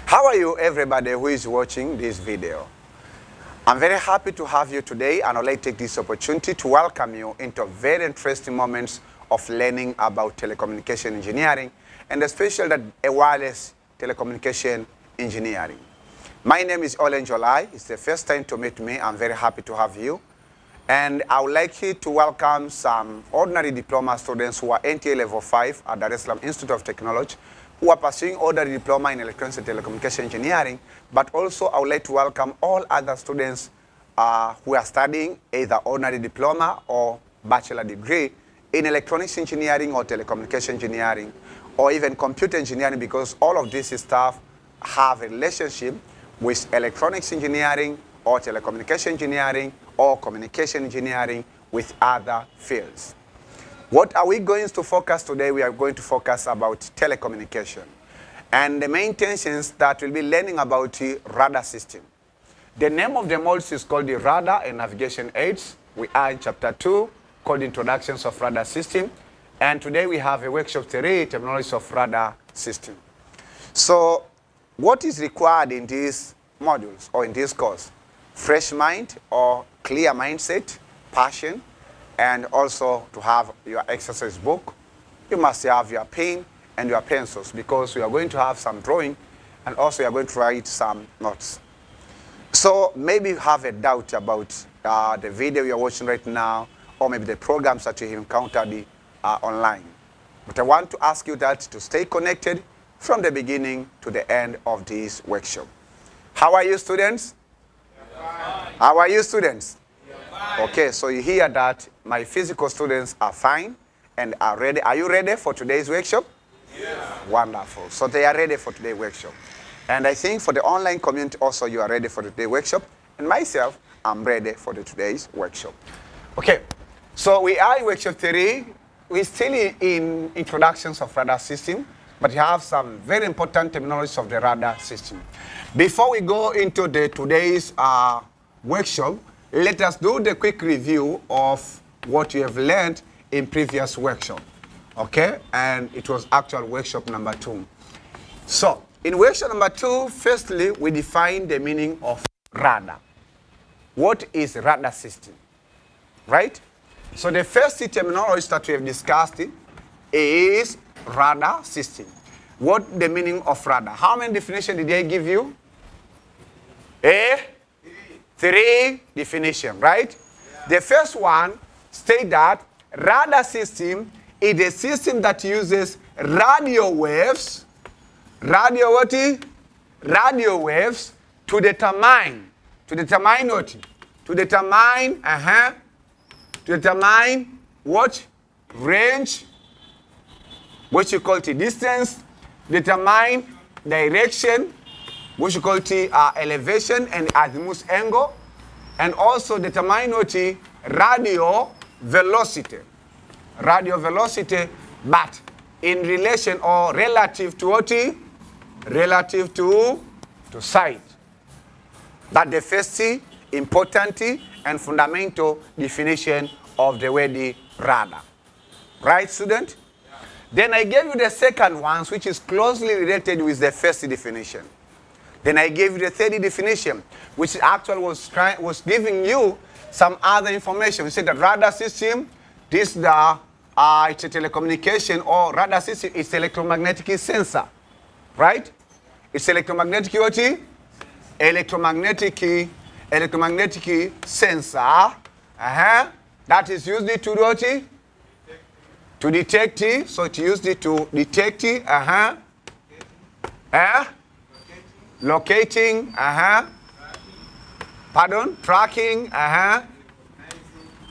How are you, everybody who is watching this video? I'm very happy to have you today, and I'd like to take this opportunity to welcome you into very interesting moments of learning about telecommunication engineering, and especially the wireless telecommunication engineering. My name is Olenjolai. It's the first time to meet me. I'm very happy to have you. And I would like you to welcome some ordinary diploma students who are NTA Level 5 at Dar es Salaam Institute of Technology, who are pursuing ordinary diploma in electronics and telecommunication engineering. But also I would like to welcome all other students who are studying either ordinary diploma or bachelor degree in electronics engineering or telecommunication engineering, or even computer engineering, because all of this stuff have a relationship with electronics engineering or telecommunication engineering or communication engineering with other fields. What are we going to focus today? We are going to focus about telecommunication. And the main intentions that we'll be learning about the radar system. The name of the modules is called the radar and navigation aids. We are in chapter 2, called Introductions of Radar System. And today we have a workshop 3, Terminology of Radar System. So what is required in these modules or in this course? Fresh mind or clear mindset, passion, and also to have your exercise book. You must have your pen and your pencils, because we are going to have some drawing, and also you are going to write some notes. So maybe you have a doubt about the video you're watching right now, or maybe the programs that you have encountered online. But I want to ask you that to stay connected from the beginning to the end of this workshop. How are you, students? How are you, students? Okay, so you hear that my physical students are fine and are ready. Are you ready for today's workshop? Yeah. Wonderful. So they are ready for today's workshop. And I think for the online community also, you are ready for today's workshop. And myself, I'm ready for today's workshop. Okay, so we are in workshop 3. We're still in introductions of radar system, but you have some very important terminology of the radar system. Before we go into today's workshop, let us do the quick review of what you have learned in previous workshop. Okay, and it was actual workshop number 2. So in workshop number 2, firstly, we define the meaning of radar. What is radar system, right? So the first terminology that we have discussed is radar system. What the meaning of radar? How many definitions did they give you? 3 definitions, right? Yeah. The first one states that radar system is a system that uses radio waves, radio waves to determine what range, which you call the distance, determine direction, which you call the elevation and azimuth angle, and also determine what the radio velocity. Radio velocity but in relation or relative to what? Relative to sight. That's the first important and fundamental definition of the word radar. Right, student? Yeah. Then I gave you the second one, which is closely related with the first definition. Then I gave you the third definition, which actually was giving you some other information. We said that radar system, it's a telecommunication, or radar system is electromagnetic sensor, right? It's electromagnetic what? Electromagnetic sensor. That is used to do what? To detect. So it used to detect. Locating. Pardon. Tracking.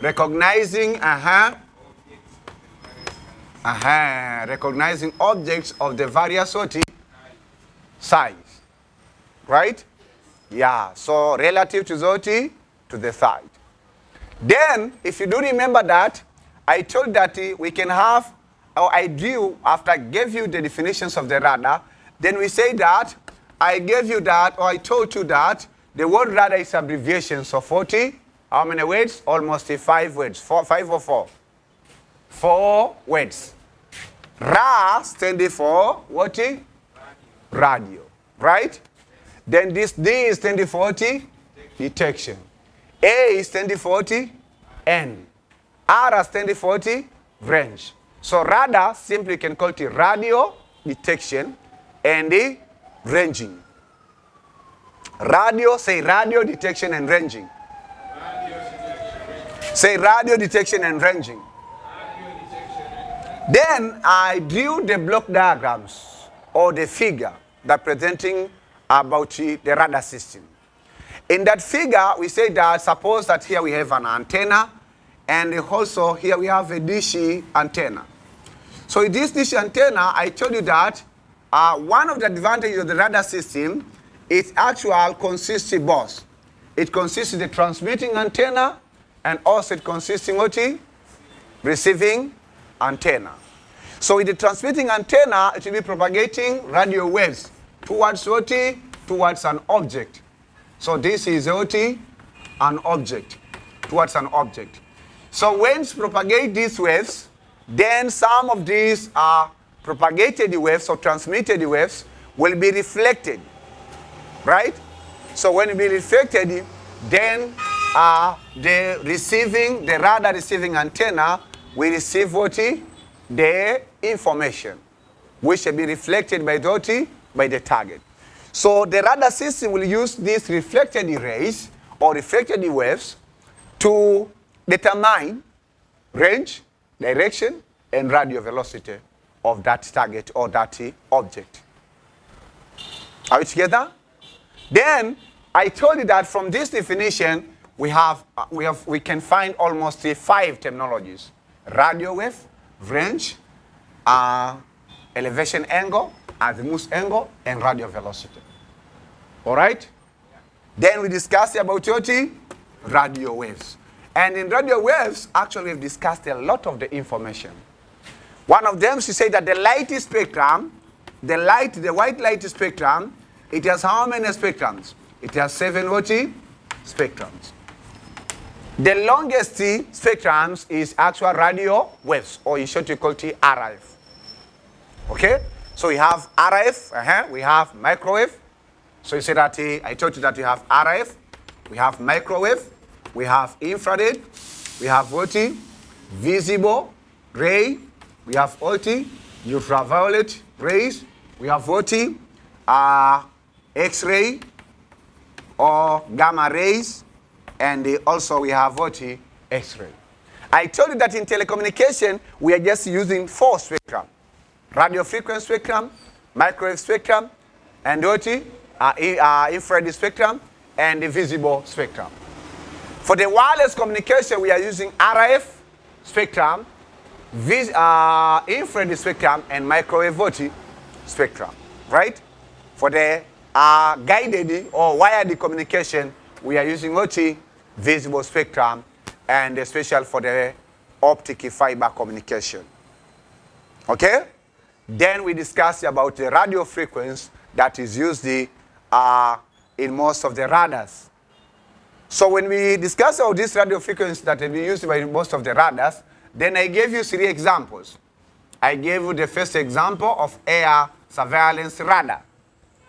Recognizing. Recognizing objects of the various size. Right? Yeah. So relative to the sight. Then, if you do remember that, I told that we can have, or I drew, after I gave you the definitions of the radar, then we say that, I gave you that, or I told you that, the word radar is abbreviations of 40. How many words? Almost 5 words. 5 or 4? 4 words. Ra standing for what? Radio. Right? Then this D is standing for detection. A is standing for N. R is standing for range. So radar simply can call it radio detection and the ranging. Radio, say radio detection and ranging. Say radio detection and ranging. Then I drew the block diagrams or the figure that presenting about the radar system. In that figure, we say that suppose that here we have an antenna, and also here we have a dish antenna. So in this dish antenna, I told you that one of the advantages of the radar system is actual consists of both. It consists of the transmitting antenna, and also it consists in what? Receiving antenna. So with the transmitting antenna, it will be propagating radio waves towards what? Towards an object. So this is what? An object. Towards an object. So when it propagates these waves, then some of these propagated waves or transmitted waves will be reflected. Right? So when it be reflected, then the radar receiving antenna will receive what? The information, which will be reflected by the target. So the radar system will use these reflected rays or reflected waves to determine range, direction, and radio velocity of that target or that object. Are we together? Then I told you that from this definition we can find almost 5 terminologies: radio wave, range, elevation angle, azimuth angle, and radio velocity. All right? Then we discussed about radio waves. And in radio waves, actually we've discussed a lot of the information. One of them, she said that the light spectrum, the white light spectrum, it has how many spectrums? It has 7 spectrums. The longest spectrums is actual radio waves, or in short we call it RF. Okay? So we have RF, we have microwave. So you say that, I told you that we have RF, we have microwave, we have infrared, we have what? Visible ray, we have what? Ultraviolet rays, we have what? X-ray or gamma rays, and also we have what? X-ray. I told you that in telecommunication, we are just using 4 spectrum. Radio frequency spectrum, microwave spectrum, and what? Infrared spectrum, and the visible spectrum. For the wireless communication, we are using RF spectrum, infrared spectrum, and microwave spectrum, right? For the guided or wired communication, we are using what? Visible spectrum, and especially for the optic fiber communication. Okay? Then we discussed about the radio frequency that is used in most of the radars. So when we discuss all these radio frequencies that have been used by most of the radars, then I gave you 3 examples. I gave you the first example of air surveillance radar.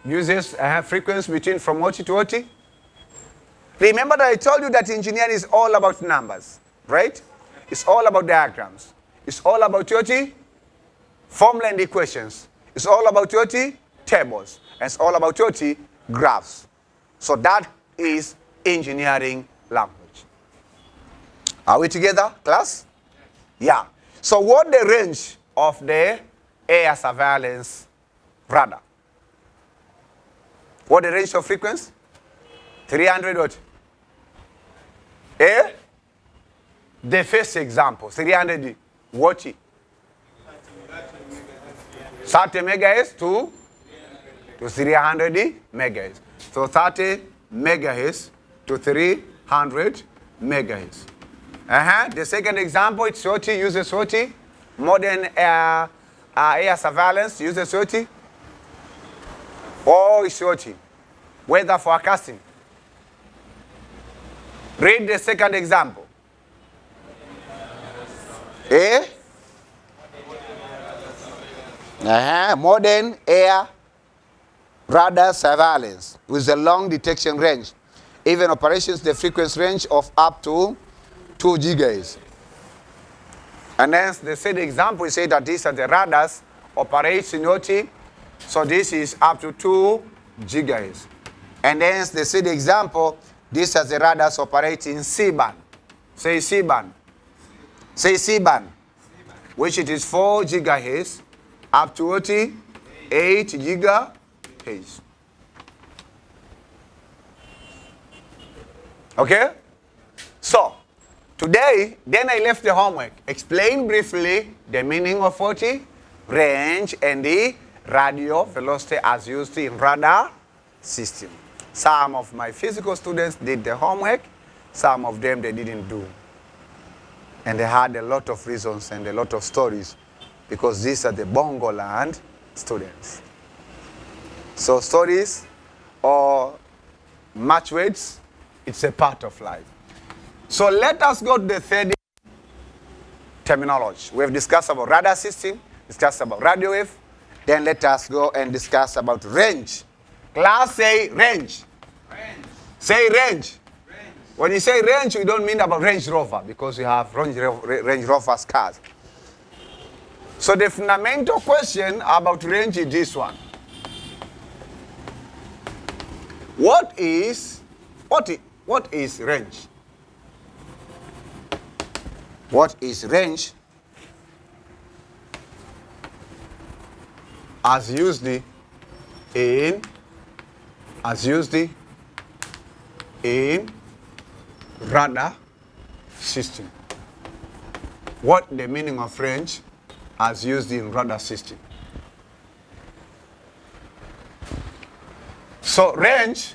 Uses a frequency between from what to what? Remember that I told you that engineering is all about numbers, right? It's all about diagrams. It's all about what? Formula and equations. It's all about what? Tables. And it's all about what? Graphs. So that is engineering language. Are we together, class? Yeah. So what the range of the air surveillance radar? What the range of frequency? 300 what? Eh? The first example, 300 what? 30 megahertz to 300 megahertz. So 30 megahertz to 300 megahertz. The second example, it's what? Uses what? Modern air surveillance uses what? Oh, it's what? Weather forecasting. Read the second example. Eh? Modern air radar surveillance with a long detection range. Even operations the frequency range of up to 2 gigahertz. And then the third example, we say that these are the radars operates in OT. So this is up to 2 gigahertz. And then the third example, these are the radars operate in C-band. Say C-band. Say C-band. Which it is 4 gigahertz up to 8 gigahertz. Okay? So, today, then I left the homework. Explain briefly the meaning of what? Range and the radio velocity as used in radar system. Some of my physical students did the homework. Some of them they didn't do. And they had a lot of reasons and a lot of stories because these are the Bongoland students. So stories or match words, it's a part of life. So let us go to the third terminology. We have discussed about radar system, discussed about radio wave. Then let us go and discuss about range. Class, say range. Range. Say range. Range. When you say range, we don't mean about Range Rover because we have Range Rover cars. So the fundamental question about range is this one. What is range? What is range as used in radar system? What the meaning of range as used in radar system? So range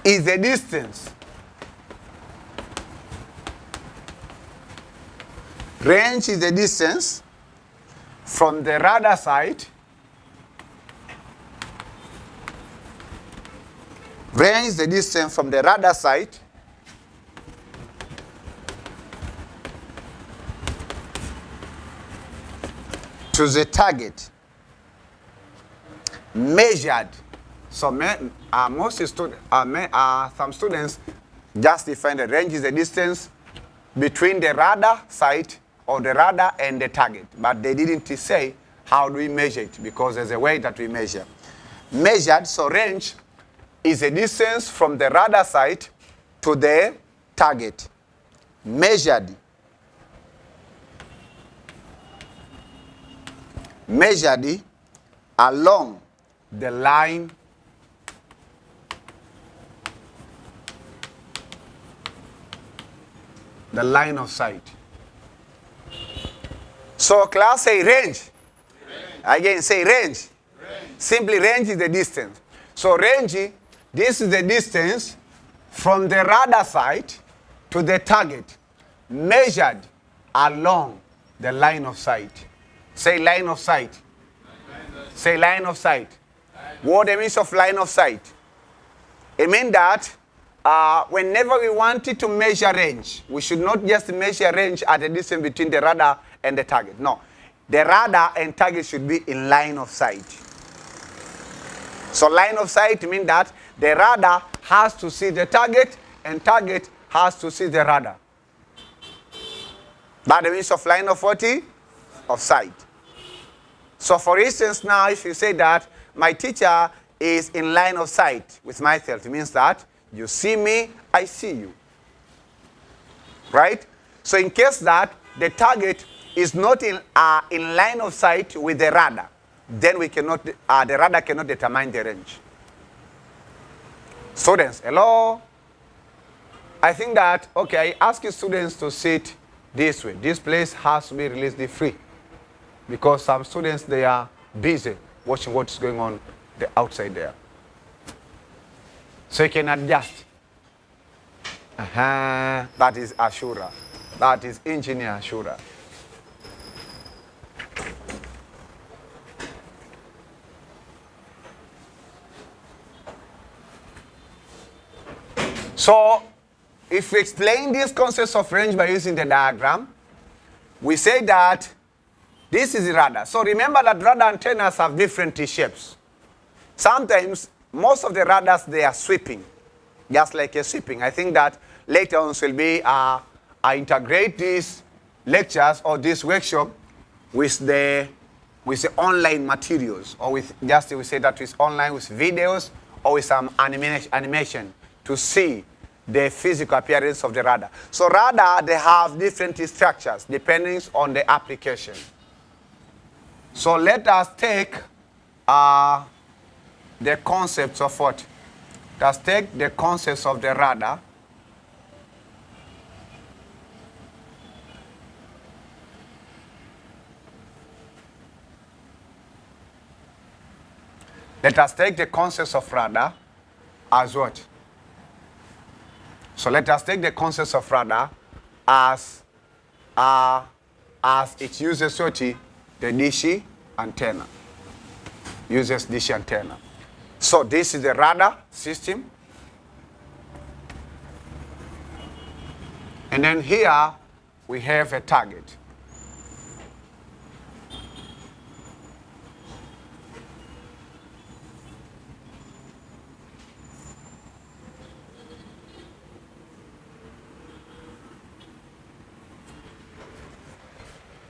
is the distance. Range is the distance from the radar site. Range is the distance from the radar site to the target measured. So some students just define the range is the distance between the radar site or the radar and the target. But they didn't say how do we measure it because there's a way that we measure. Measured, so range is a distance from the radar site to the target. Measured along the line of sight. So class, say range. Again, say range. Simply range is the distance. So range, this is the distance from the radar site to the target. measured along the line of sight. Say line of sight. Say line of sight. What it means of line of sight? It means that whenever we wanted to measure range, we should not just measure range at a distance between the radar and the target. No. The radar and target should be in line of sight. So line of sight means that the radar has to see the target and target has to see the radar. That means of line of what? Of sight. So for instance now, if you say that my teacher is in line of sight with myself, it means that you see me, I see you. Right? So in case that the target is not in line of sight with the radar, then we cannot, the radar cannot determine the range. Students, hello? I think that, okay, I ask you students to sit this way. This place has to be released free because some students, they are busy watching what's going on the outside there. So you can adjust. That is Ashura. That is engineer Ashura. So, if we explain these concepts of range by using the diagram, we say that this is the radar. So remember that radar antennas have different shapes. Sometimes, most of the radars, they are sweeping, just like a sweeping. I think that later on will be, I integrate these lectures or this workshop with the online materials, or with, just we say that with online, with videos, or with some animation to see the physical appearance of the radar. So radar, they have different structures depending on the application. So let us take the concepts of what? Let us take the concepts of the radar. Let us take the concepts of radar as what? So let us take the concepts of radar as it uses what? The dish antenna. Uses dish antenna. So this is the radar system. And then here we have a target.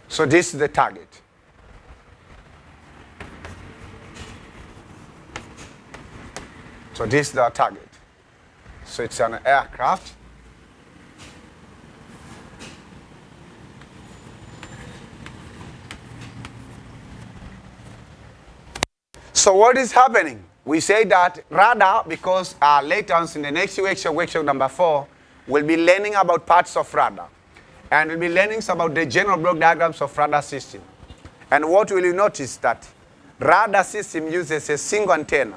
So this is the target. So this is the target. So it's an aircraft. So what is happening? We say that radar, because later on in the next workshop number 4, we'll be learning about parts of radar. And we'll be learning about the general block diagrams of radar system. And what will you notice that radar system uses a single antenna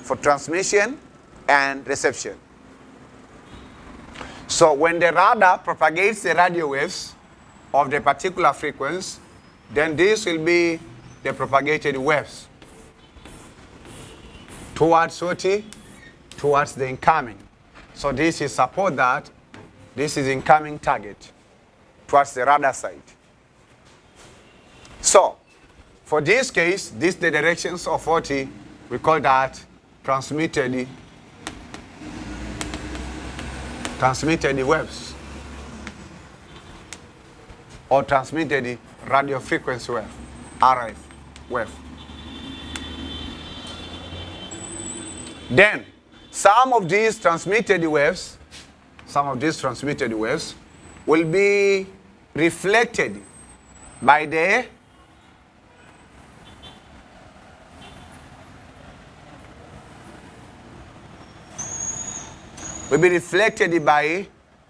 for transmission and reception. So when the radar propagates the radio waves of the particular frequency, then this will be the propagated waves towards what? Towards the incoming. So this is support that this is incoming target towards the radar side. So, for this case, this is the directions of what we call that transmitted waves or transmitted radio frequency wave, RF wave. Then, some of these transmitted waves will be reflected by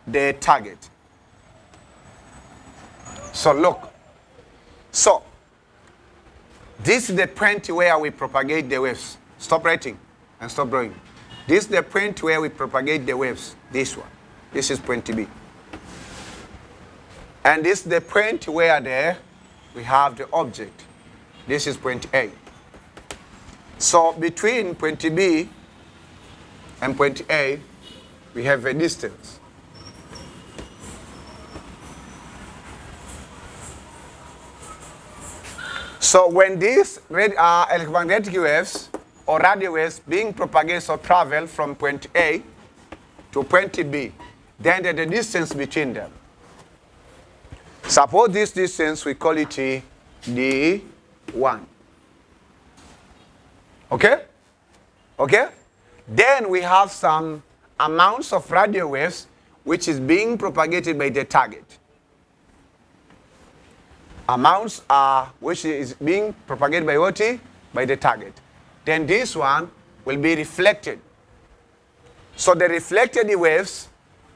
the target. So look. So this is the point where we propagate the waves. Stop writing and stop drawing. This is the point where we propagate the waves. This one. This is point B. And this is the point where we have the object. This is point A. So between point B and point A, we have a distance. So when these electromagnetic waves or radio waves being propagated or travel from point A to point B, then there's the distance between them. Suppose this distance, we call it D1. Okay? Okay? Then we have some amounts of radio waves which is being propagated by the target. Amounts are which is being propagated by what? By the target. Then this one will be reflected. So the reflected waves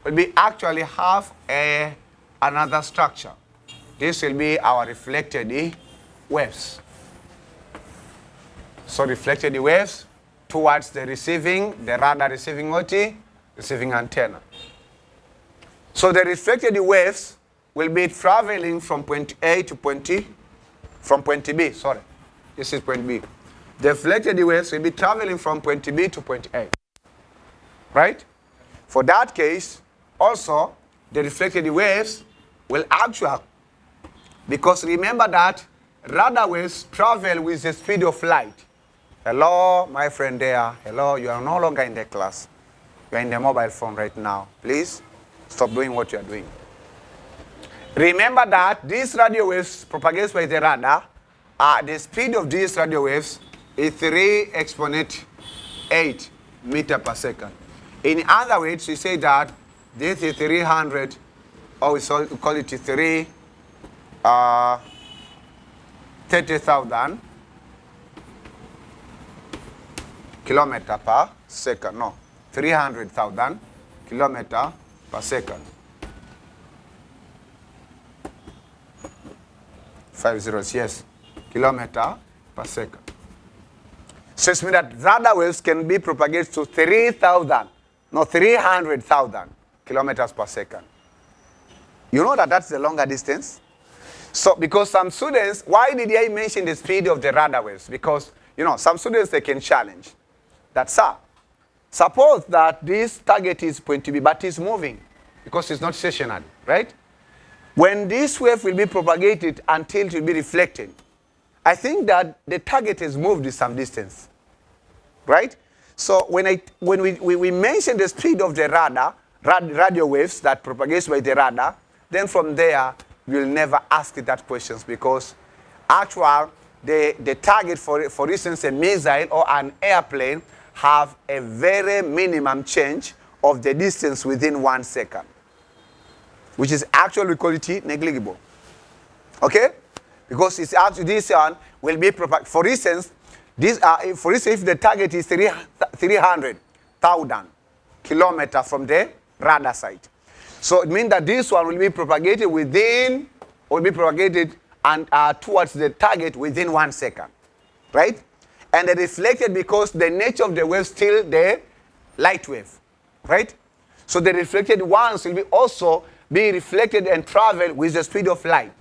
will be actually have another structure. This will be our reflected waves. So reflected waves towards the radar receiving what? Receiving antenna. So the reflected waves will be traveling from point A to point B, sorry. This is point B. The reflected waves will be traveling from point B to point A. Right? For that case, also, the reflected waves will actually, because remember that radar waves travel with the speed of light. Hello, my friend there. Hello, you are no longer in the class. You are in the mobile phone right now. Please stop doing what you are doing. Remember that these radio waves propagated by the radar, the speed of these radio waves is 3 exponent 8 meter per second. In other words, we say that this is 300, or we call it 30,000 kilometer per second. No, 300,000 kilometer per second. 5 zeros, yes, kilometer per second. So it means that radar waves can be propagated to 300,000 kilometers per second. You know that that's the longer distance? So because some students, why did I mention the speed of the radar waves? Because, you know, some students, they can challenge that, sir, suppose that this target is point B, but it's moving because it's not stationary, right? When this wave will be propagated until it will be reflected, I think that the target has moved some distance, right? So when we mention the speed of the radio waves that propagates by the radar, then from there, we'll never ask that questions because actually the target, for instance, a missile or an airplane, have a very minimum change of the distance within 1 second, which is actually quality negligible. Okay? Because it's actually this one will be propagated. For instance, if the target is 300,000 kilometers from the radar site. So it means that this one will be propagated and towards the target within 1 second. Right? And they reflected because the nature of the wave still the light wave. Right? So the reflected ones will also be reflected and travel with the speed of light.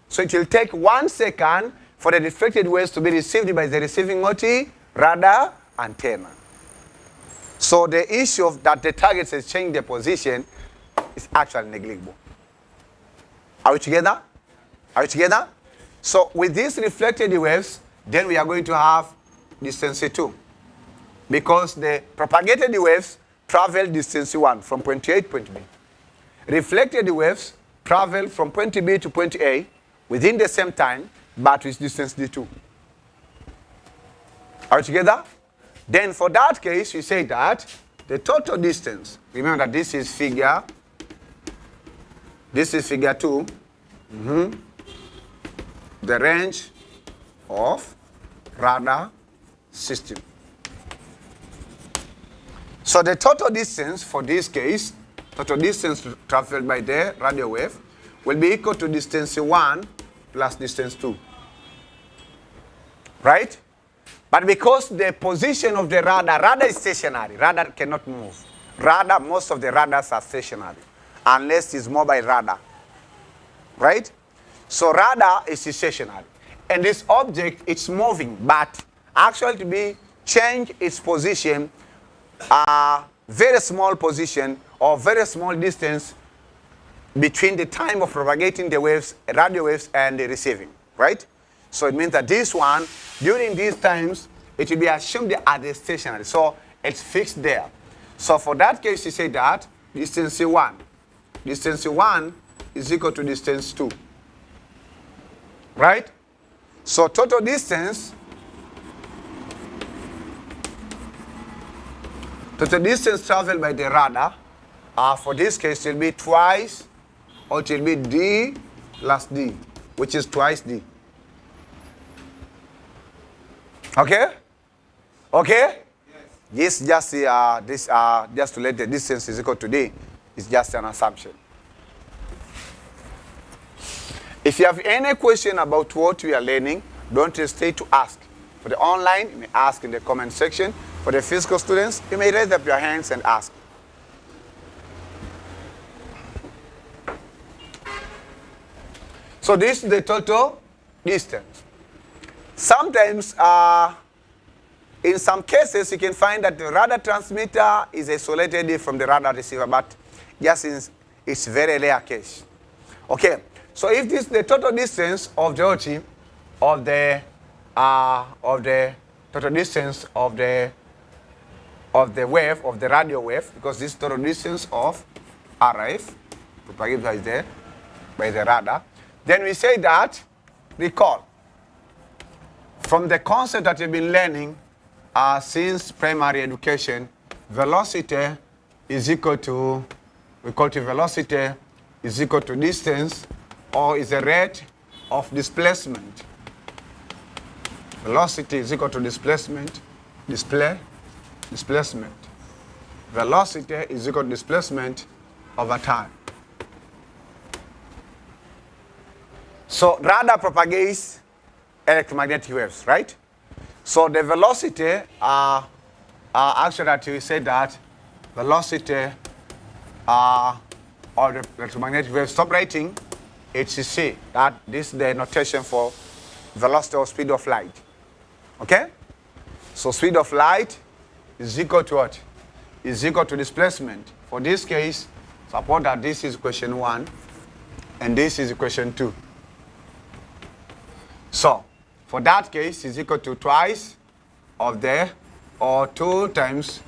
So it will take 1 second for the reflected waves to be received by the receiving radar antenna. So the issue of that the target has changed their position is actually negligible. Are we together? Are we together? So with these reflected waves, then we are going to have distance 2. Because the propagated waves travel distance 1 from point A to point B. Reflected waves travel from point B to point A within the same time, but with distance D2. Are we together? Then for that case, we say that the total distance, remember that this is figure 2, the range of radar system. So the total distance for this case, total distance traveled by the radio wave, will be equal to distance 1 plus distance 2. Right? But because the position of the radar is stationary, radar cannot move. Most of the radars are stationary, unless it's mobile radar. right? So radar is stationary. And this object, it's moving, but actually to be change its position, very small position or very small distance between the time of propagating the waves, radio waves, and the receiving, right? So it means that this one, during these times, it will be assumed at the stationary. So it's fixed there. So for that case, you say that distance C1. Distance C1 is equal to distance 2. Right? So total distance traveled by the radar, for this case, it will be twice, or it will be D plus D, which is twice D. Okay? Okay? Yes. Just to let the distance is equal to D, it's just an assumption. If you have any question about what we are learning, don't hesitate to ask. For the online, you may ask in the comment section. For the physical students, you may raise up your hands and ask. So this is the total distance. Sometimes, in some cases, you can find that the radar transmitter is isolated from the radar receiver, but just in it's very rare case. Okay, so if this is the total distance of the OT, of the total distance of the wave, of the radio wave, because this total distance of RF propagated by the radar, then we say that, recall, from the concept that you've been learning since primary education, velocity is equal to, we call it velocity is equal to distance, or is the rate of displacement. Velocity is equal to displacement, displacement. Velocity is equal to displacement over time. So radar propagates electromagnetic waves, right? So the velocity, actually that we say that velocity or the electromagnetic wave, stop writing HCC, that this is the notation for velocity or speed of light. Okay? So speed of light is equal to what? Is equal to displacement. For this case, suppose that this is equation 1 and this is equation 2. So for that case, is equal to twice of the, or 2 times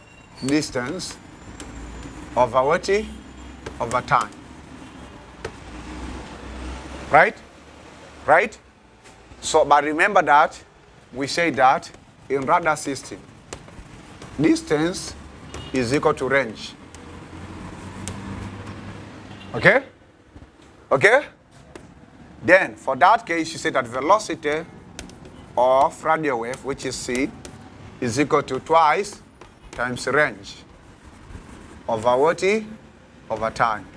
distance over what? Over time. Right? Right? So, but remember that we say that in radar system, distance is equal to range. Okay? Okay? Then, for that case, you say that velocity of radio wave, which is C, is equal to twice times range over what? Over time.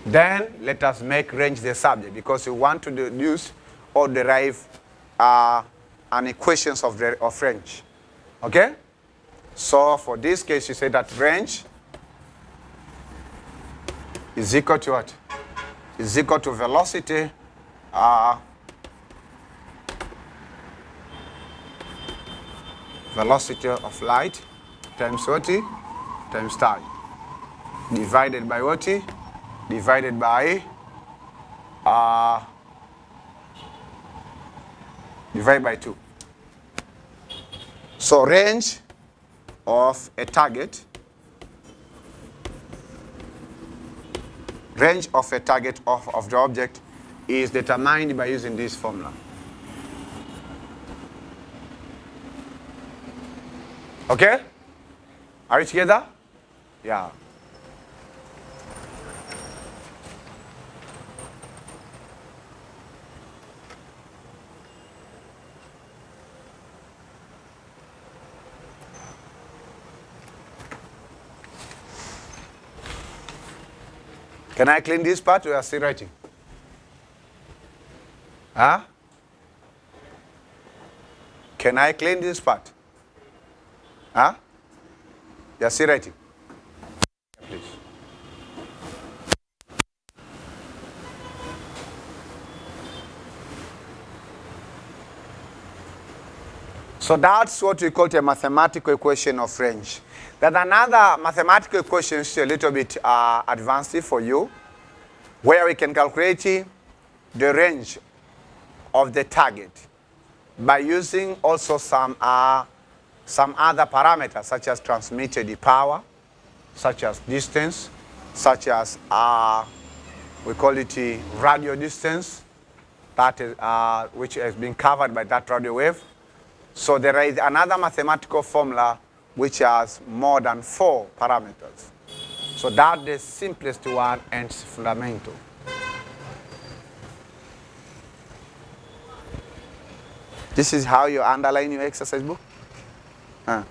Then, let us make range the subject, because we want to deduce or derive an equations of range. Okay? So, for this case, you say that range is equal to what? Is equal to velocity velocity of light times what? Times time. Divided by what? Divided by divided by 2. So range of a target, range of a target of the object is determined by using this formula. Okay? Are you together? Yeah. Can I clean this part or are you still writing? Huh? Can I clean this part? Huh? You are still writing? Please. So that's what we call a mathematical equation of range. Then another mathematical equation is a little bit advanced for you, where we can calculate the range of the target by using also some other parameters, such as transmitted power, such as distance, such as we call it radio distance, that is, which has been covered by that radio wave. So there is another mathematical formula which has more than 4 parameters. So that's the simplest one and it's fundamental. This is how you underline your exercise book. Are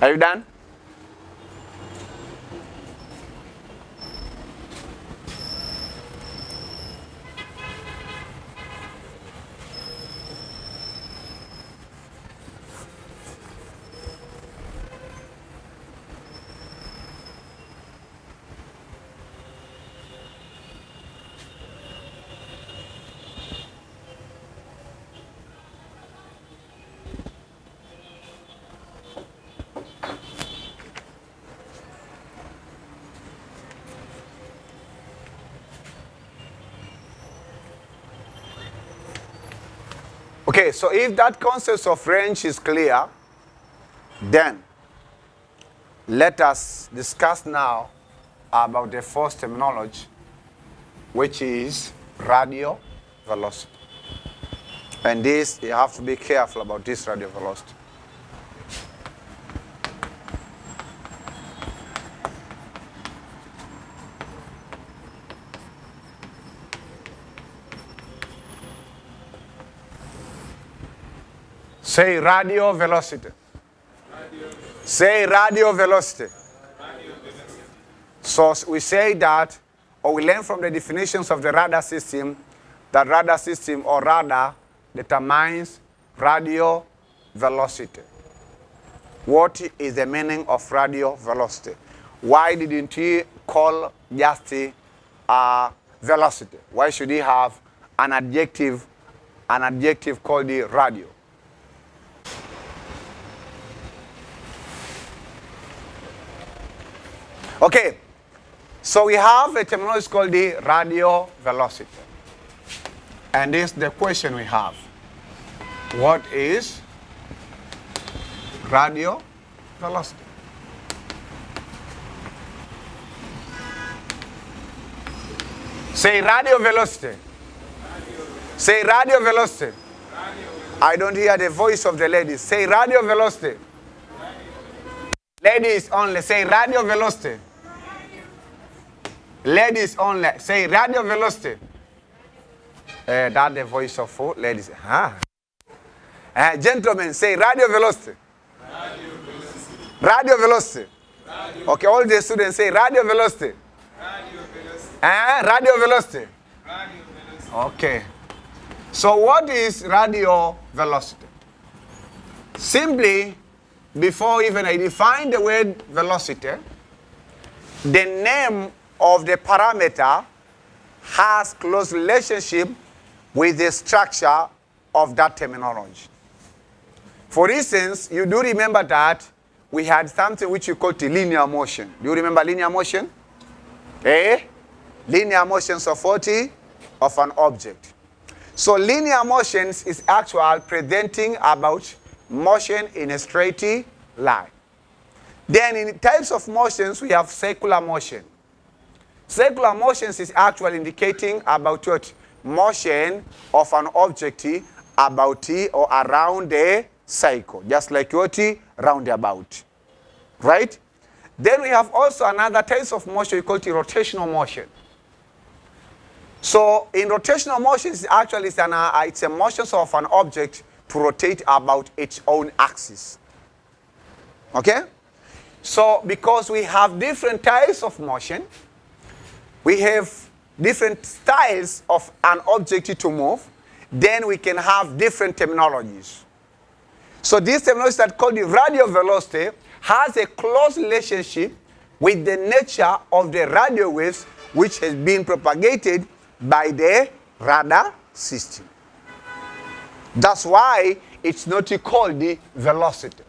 you done? Okay, so if that concept of range is clear, then let us discuss now about the first terminology, which is radio velocity. And this, you have to be careful about this radio velocity. Say radio velocity. Say radio velocity. So we say that, or we learn from the definitions of the radar system, that radar system or radar determines radio velocity. What is the meaning of radio velocity? Why didn't he call just velocity? Why should he have an adjective called the radio? Okay, so we have a terminology called the radio velocity. And this is the question we have. What is radio velocity? Say radio velocity. Say radio velocity. I don't hear the voice of the ladies. Say radio velocity. Ladies only. Say radio velocity. Ladies only. Say radio velocity. That's the voice of four ladies. Gentlemen, say radio velocity. Radio velocity. Okay, all the students say radio velocity. Radio velocity. Okay. So what is radio velocity? Simply, before even I define the word velocity, the name of the parameter has close relationship with the structure of that terminology. For instance, you do remember that we had something which we call the linear motion. Do you remember linear motion? Linear motions of an object. So linear motions is actual presenting about motion in a straight line. Then in types of motions, we have circular motion. Circular motions is actually indicating about what? Motion of an object about or around a cycle, just like what? Roundabout. Right? Then we have also another type of motion we call it rotational motion. So in rotational motion, it's actually it's a motion of an object to rotate about its own axis. Okay? So because we have different types of motion, we have different styles of an object to move, then we can have different terminologies. So this terminology that called the radio velocity has a close relationship with the nature of the radio waves which has been propagated by the radar system. That's why it's not called the velocity.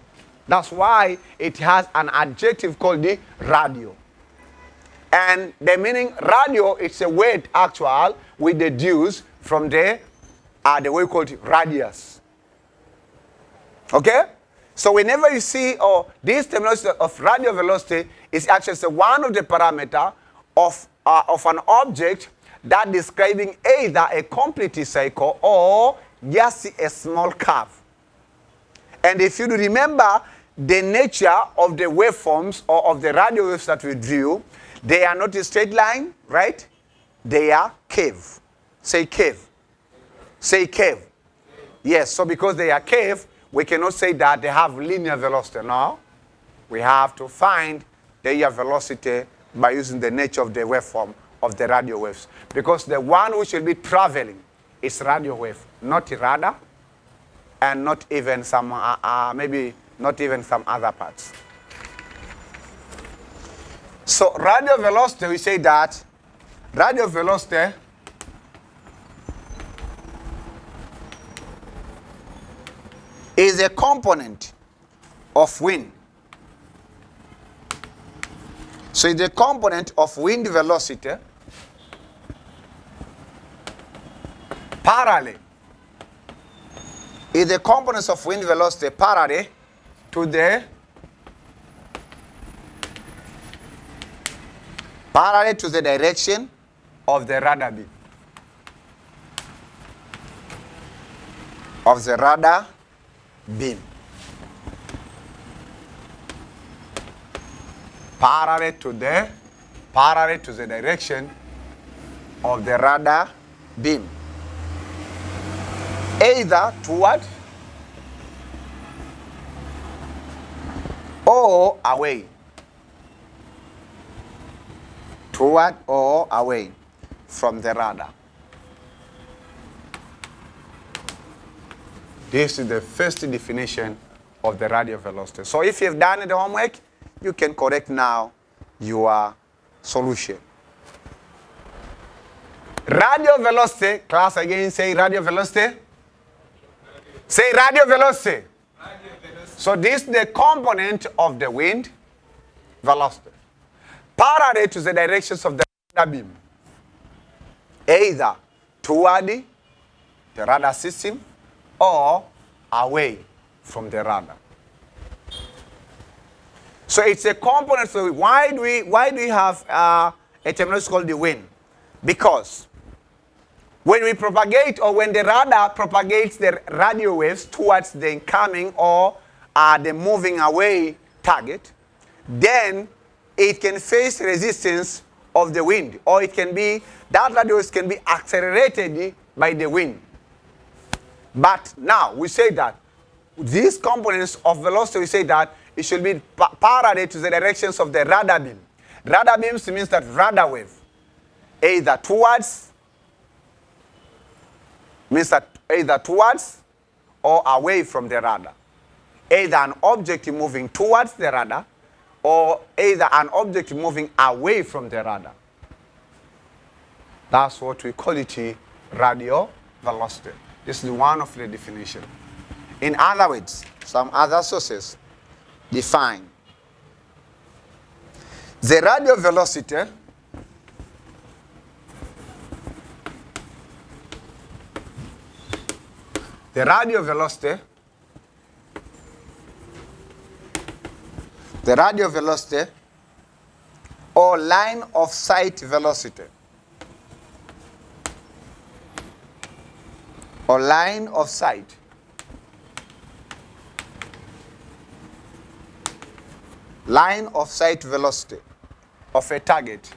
That's why it has an adjective called the radio. And the meaning radio, it's a word actual we deduce from the way we call it radius. Okay? So whenever you see this terminology of radial velocity is actually one of the parameter of an object that describing either a complete cycle or just a small curve. And if you remember the nature of the waveforms or of the radio waves that we drew, they are not a straight line, right? They are curve. Say curve. Say curve. Yes, so because they are curve, we cannot say that they have linear velocity. No. We have to find their velocity by using the nature of the waveform of the radio waves. Because the one which will be traveling is radio wave, not radar, and not even some, maybe not even some other parts. So radio velocity, we say that radio velocity is a component of wind. So it's a component of wind velocity parallel. Is the components of wind velocity parallel to the direction of the radar beam. Of the radar beam. Parallel to the direction of the radar beam. Either toward or away. Toward or away from the radar. This is the first definition of the radio velocity. So if you've done the homework, you can correct now your solution. Radio velocity, class again, say radio velocity. Say radio velocity. So this is the component of the wind velocity. Parallel to the directions of the radar beam. Either toward the radar system or away from the radar. So it's a component. So why do we have a terminology called the wind? Because when we propagate, or when the radar propagates the radio waves towards the incoming or the moving away target, then it can face resistance of the wind, or it can be, that radio waves can be accelerated by the wind. But now we say that these components of velocity, we say that it should be parallel to the directions of the radar beam. Radar beams means that radar wave, either towards or away from the radar. Either an object moving towards the radar or either an object moving away from the radar. That's what we call it, radio velocity. This is one of the definition. In other words, some other sources define the radio velocity or line of sight velocity, or line of sight velocity of a target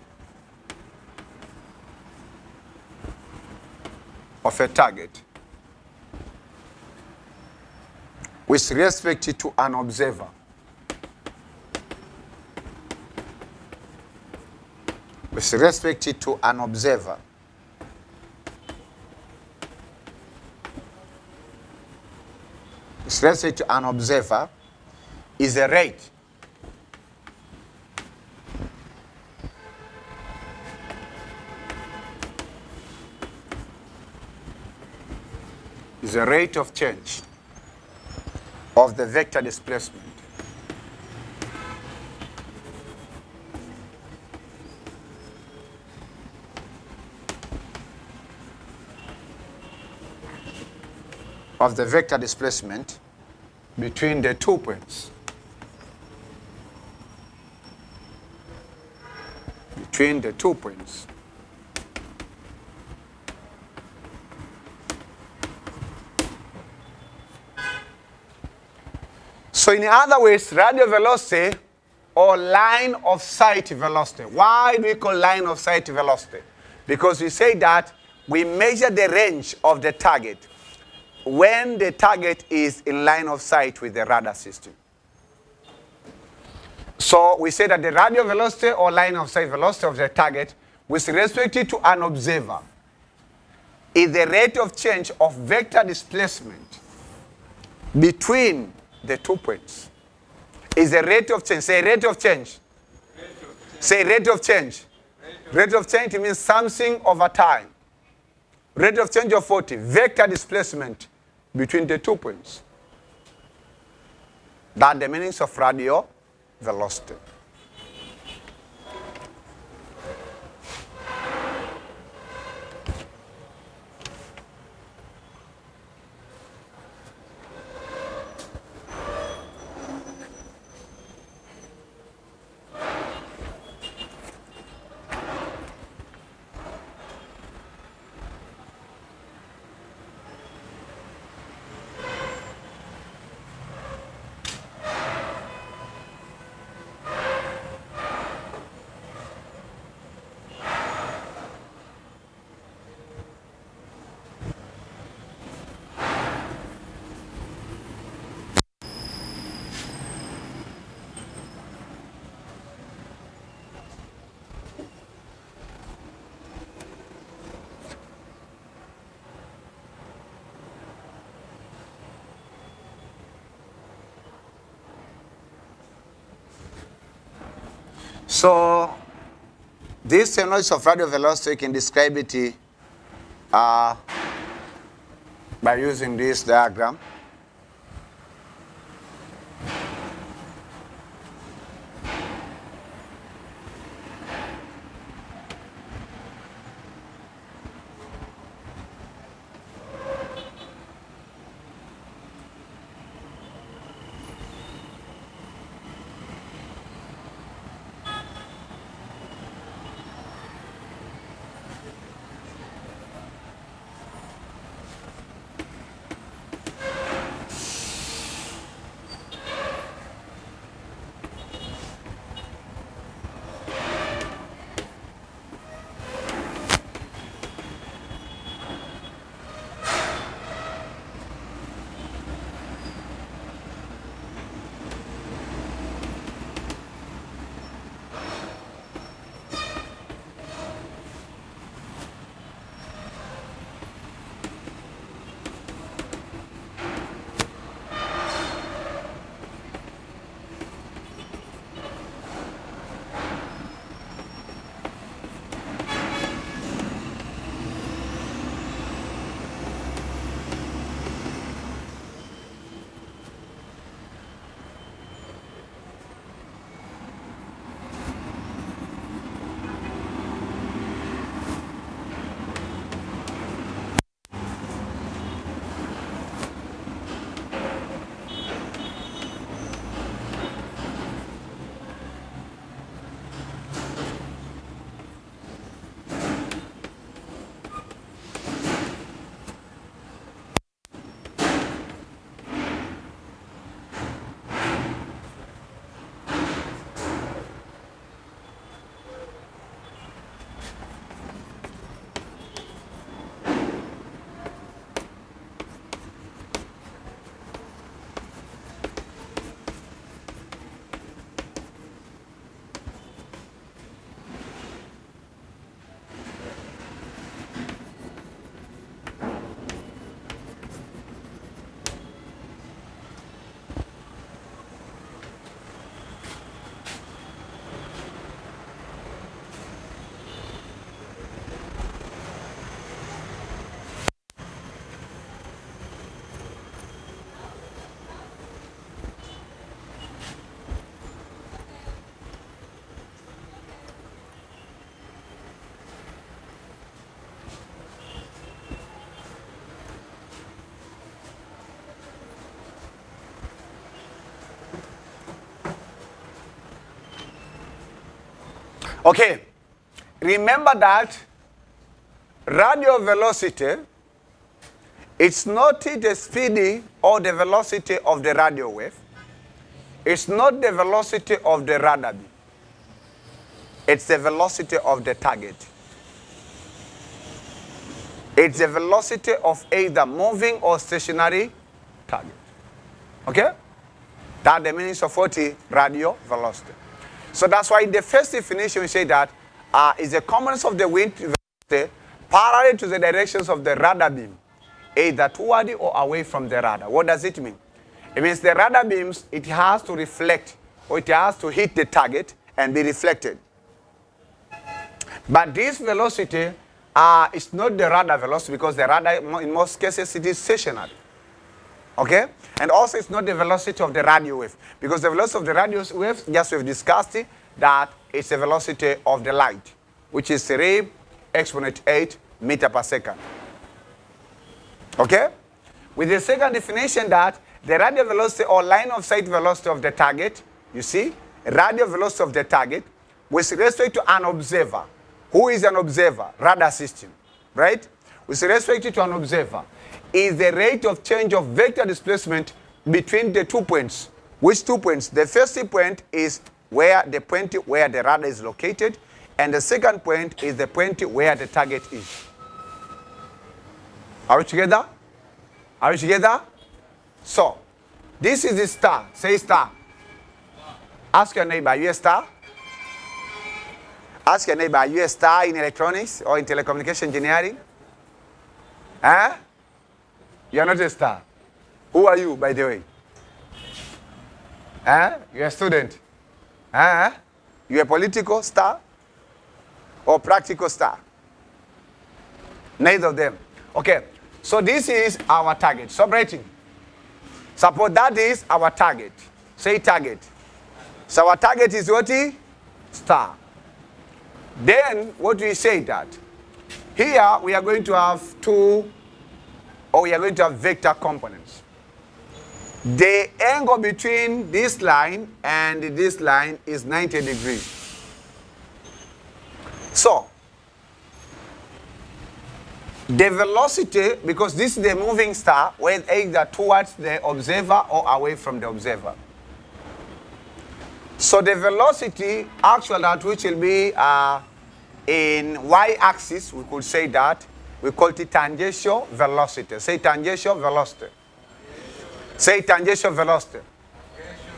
with respect to an observer. With respect to an observer. With respect to an observer is a rate the rate of change of the vector displacement between the 2 points. Between the 2 points. So in other words, radial velocity or line of sight velocity. Why do we call line of sight velocity? Because we say that we measure the range of the target when the target is in line of sight with the radar system. So we say that the radial velocity or line of sight velocity of the target with respect to an observer is the rate of change of vector displacement between the 2 points. Is the rate of change. Say rate of change. Say rate of change. Rate of change means something over time. Rate of change of 40. Vector displacement between the 2 points. That's the meaning of radial velocity. So this knowledge of radial velocity, we can describe it by using this diagram. Okay, remember that radio velocity, it's not the speed or the velocity of the radio wave. It's not the velocity of the radar beam. It's the velocity of the target. It's the velocity of either moving or stationary target. Okay? That's the meaning of what is radio velocity. So that's why in the first definition we say that is the components of the wind velocity parallel to the directions of the radar beam, either toward or away from the radar. What does it mean? It means the radar beams, it has to reflect or it has to hit the target and be reflected. But this velocity is not the radar velocity because the radar, in most cases, it is stationary. Okay? And also, it's not the velocity of the radio wave because the velocity of the radio wave, just we've discussed it, that it's the velocity of the light, which is 3 exponent 8 meter per second. Okay? With the second definition that the radio velocity or line of sight velocity of the target, you see, radio velocity of the target with respect to an observer. Who is an observer? Radar system, right? With respect to an observer, is the rate of change of vector displacement between the 2 points. Which 2 points? The first point is where the point where the radar is located, and the second point is the point where the target is. Are we together? Are we together? So, this is the star. Say star. Ask your neighbor, are you a star? Ask your neighbor, are you a star in electronics or in telecommunication engineering? Huh? You are not a star. Who are you, by the way? Huh? You're a student. Huh? You're a political star or practical star? Neither of them. Okay, so this is our target. Stop writing. Suppose that is our target. Say target. So our target is what? Star. Then what we say that here we are going to have we are going to have vector components. The angle between this line and this line is 90 degrees. So the velocity, because this is the moving star, went either towards the observer or away from the observer. So the velocity, actually, that which will be in y-axis, we could say that, we call it tangential velocity. Say tangential velocity. Say tangential velocity.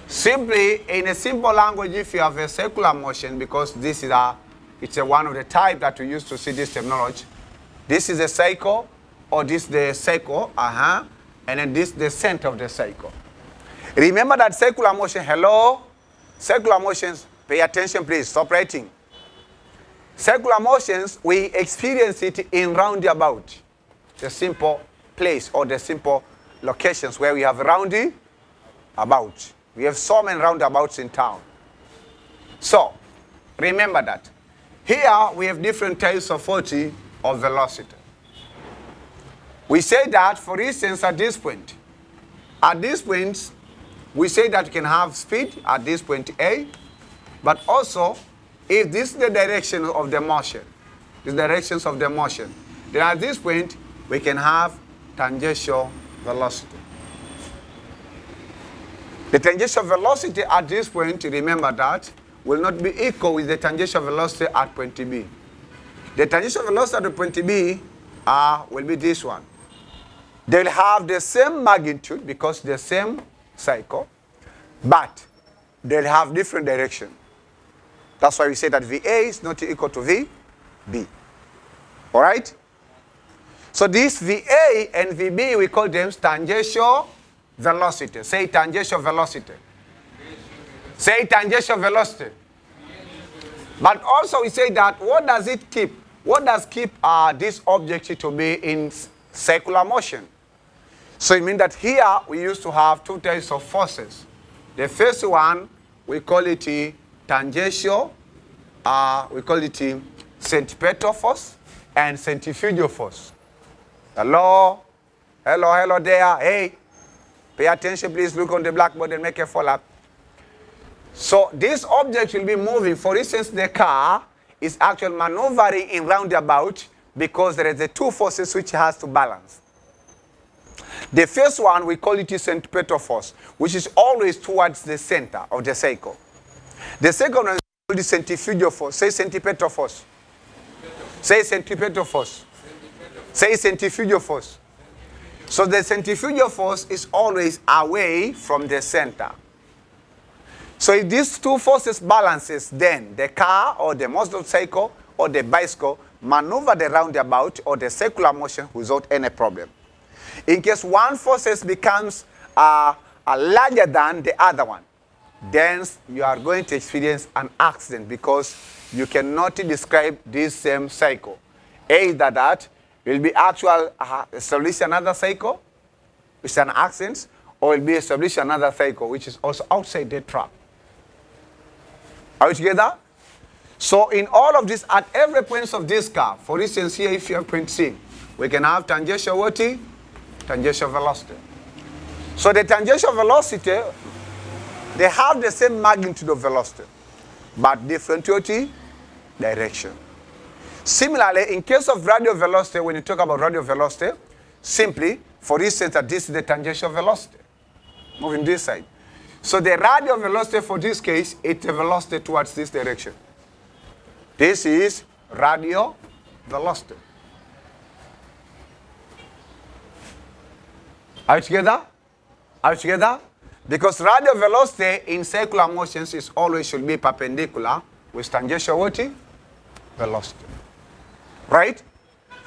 Simply, in a simple language, if you have a circular motion, because this is it's one of the type that we use to see this terminology. This is a cycle, or this is the cycle, and then this is the center of the cycle. Remember that circular motion, hello? Circular motions, pay attention please, stop writing. Circular motions, we experience it in roundabout. The simple place or the simple locations where we have roundabout. We have so many roundabouts in town. So, remember that. Here we have different types of velocity. We say that, for instance, at this point, we say that you can have speed at this point A, but also if this is the direction of the motion, the directions of the motion, then at this point we can have tangential velocity. The tangential velocity at this point, remember that, will not be equal with the tangential velocity at point B. The tangential velocity at point B will be this one. They will have the same magnitude because the same cycle, but they'll have different direction. That's why we say that VA is not equal to VB. All right? So this VA and VB, we call them tangential velocity. Say tangential velocity. Say tangential velocity. But also we say that what does it keep? What does keep this object to be in circular motion? So it means that here we used to have two types of forces. The first one, we call it tangential, we call it centripetal force and centrifugal force. Hello? Hello, hello there. Hey, pay attention, please. Look on the blackboard and make a follow-up. So this object will be moving. For instance, the car is actually maneuvering in roundabout because there is the two forces which has to balance. The first one, we call it the centripetal force, which is always towards the center of the cycle. The second one is called the centrifugal force. Say centripetal force. Say centripetal force. Say centrifugal force. So the centrifugal force is always away from the center. So if these two forces balances, then the car or the motorcycle or the bicycle maneuver the roundabout or the circular motion without any problem. In case one force becomes larger than the other one, then you are going to experience an accident because you cannot describe this same cycle. Either that will be actual establish another cycle, which is an accident, or will be establish another cycle, which is also outside the trap. Are we together? So in all of this, at every point of this curve, for instance here, if you have point C, we can have tangential what? Tangential velocity. So the tangential velocity, they have the same magnitude of velocity, but different direction. Similarly, in case of radial velocity, when you talk about radial velocity, simply, for instance, that this is the tangential velocity, moving this side. So the radial velocity for this case, it's a velocity towards this direction. This is radial velocity. Are you together? Are you together? Because radial velocity in circular motions is always should be perpendicular with tangential what? Velocity. Right?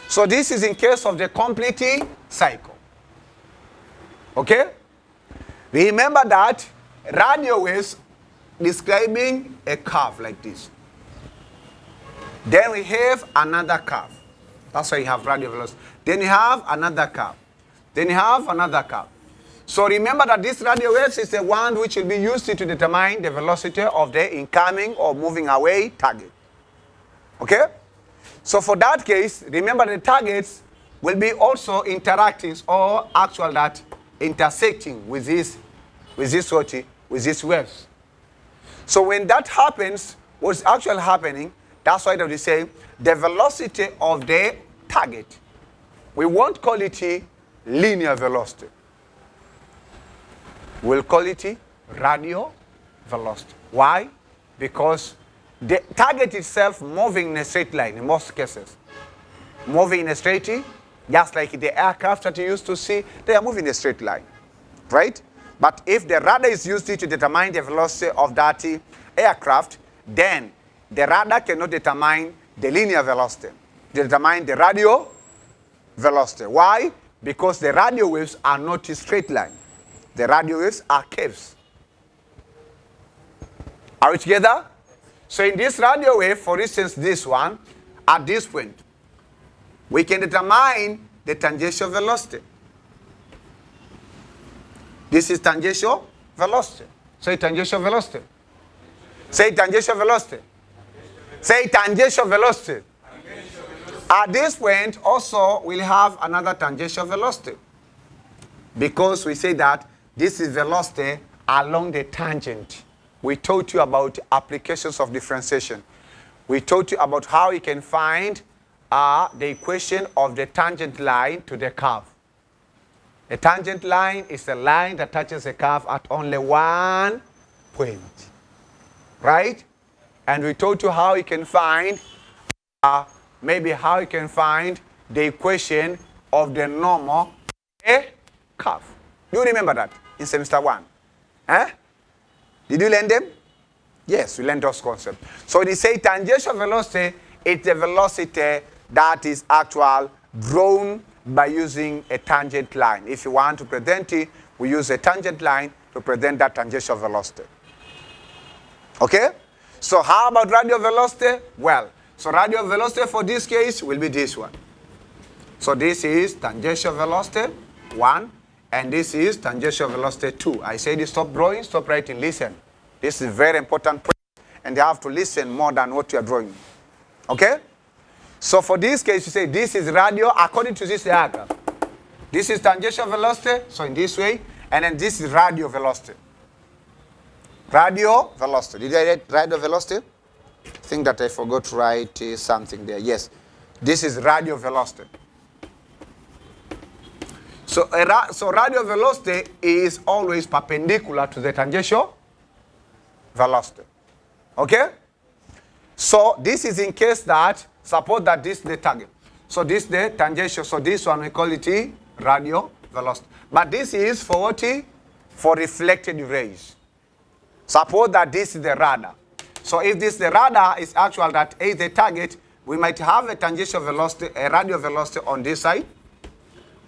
So this is in case of the complete cycle. Okay? Remember that radial waves describing a curve like this. Then we have another curve. That's why you have radial velocity. Then you have another curve. Then you have another curve. So remember that this radial waves is the one which will be used to determine the velocity of the incoming or moving away target. Okay? So for that case, remember the targets will be also interacting or actual that intersecting with these waves. So when that happens, what's actually happening, that's why they say the velocity of the target, we won't call it linear velocity. We'll call it radial velocity. Why? Because the target itself moving in a straight line in most cases. Moving in a straight line, just like the aircraft that you used to see, they are moving in a straight line. Right? But if the radar is used to determine the velocity of that aircraft, then the radar cannot determine the linear velocity. They determine the radial velocity. Why? Because the radio waves are not a straight line. The radio waves are curves. Are we together? So in this radio wave, for instance, this one, at this point, we can determine the tangential velocity. This is tangential velocity. Say tangential velocity. Say tangential velocity. Say tangential velocity. At this point, also, we'll have another tangential velocity. Because we say that this is velocity along the tangent. We taught you about applications of differentiation. We taught you about how you can find the equation of the tangent line to the curve. A tangent line is a line that touches a curve at only one point. Right? And we taught you how you can find, maybe how you can find the equation of the normal curve. Do you remember that in semester 1? Did you learn them? Yes, we learned those concepts. So they say tangential velocity is the velocity that is actual drawn by using a tangent line. If you want to present it, we use a tangent line to present that tangential velocity. Okay? So how about radial velocity? Well, so radial velocity for this case will be this one. So this is tangential velocity 1, and this is tangential velocity 2. I said stop drawing, stop writing, listen. This is a very important point, and you have to listen more than what you are drawing. Okay? So for this case, you say this is radial according to this diagram. This is tangential velocity, so in this way, and then this is radial velocity. Radial velocity. Did I write radial velocity? think that I forgot to write something there. Yes, this is radio velocity. So radio velocity is always perpendicular to the tangential velocity. Okay? So this is in case that, suppose that this is the target. So this is the tangential, so this one we call it radio velocity. But this is for what? For reflected rays. Suppose that this is the radar. So if this the radar is actual that is the target, we might have a tangential velocity, a radio velocity on this side.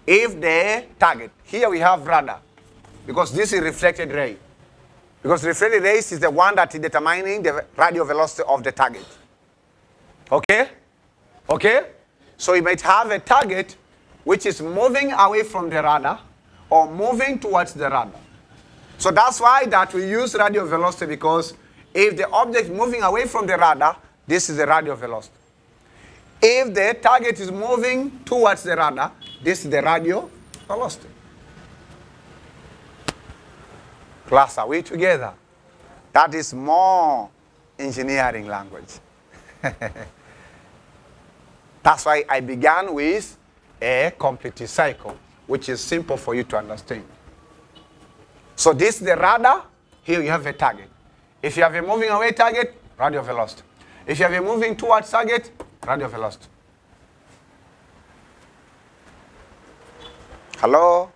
If the target, here we have radar, because this is reflected ray. Because reflected rays is the one that is determining the radio velocity of the target. Okay? Okay? So you might have a target which is moving away from the radar or moving towards the radar. So that's why that we use radio velocity, because if the object is moving away from the radar, this is the radio velocity. If the target is moving towards the radar, this is the radio velocity. Class, are we together? That is more engineering language. That's why I began with a complete cycle, which is simple for you to understand. So this is the radar. Here you have a target. If you have a moving away target, radio velocity. If you have a moving towards target, radio velocity. Hello?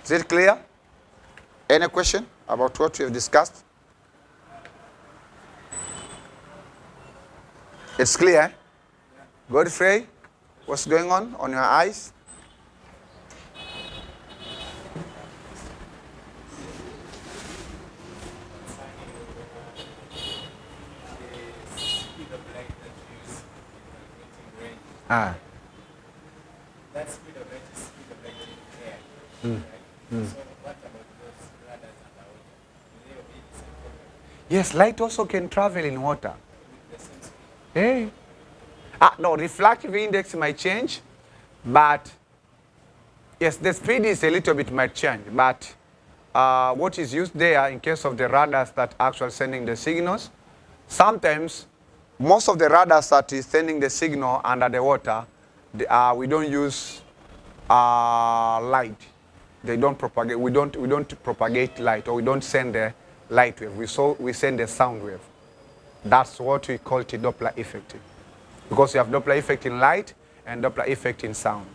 Is it clear? Any question about what we have discussed? It's clear? Eh? Godfrey, what's going on your eyes? Ah. That speed of light is speed of light in air. Right? So what about those radars underwater? Do they obey the same formula? Yes, light also can travel in water. With the same speed? Hey. No, refractive index might change, but yes, the speed is a little bit might change, but what is used there in case of the radars that actually sending the signals, sometimes most of the radars that is sending the signal under the water, we don't use light. They don't propagate. We don't propagate light, or we don't send the light wave. We send the sound wave. That's what we call the Doppler effect. Because you have Doppler effect in light and Doppler effect in sound.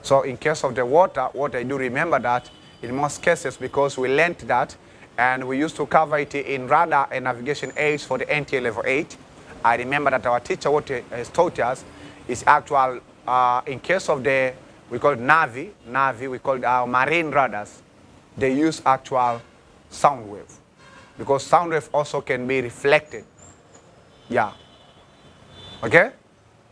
So in case of the water, what I do remember that in most cases, because we learned that, and we used to cover it in radar and navigation aids for the NTA level 8. I remember that our teacher, what he has taught us is actual, in case of the, we call it Navy, we call it our marine radars, they use actual sound wave. Because sound wave also can be reflected. Yeah. Okay?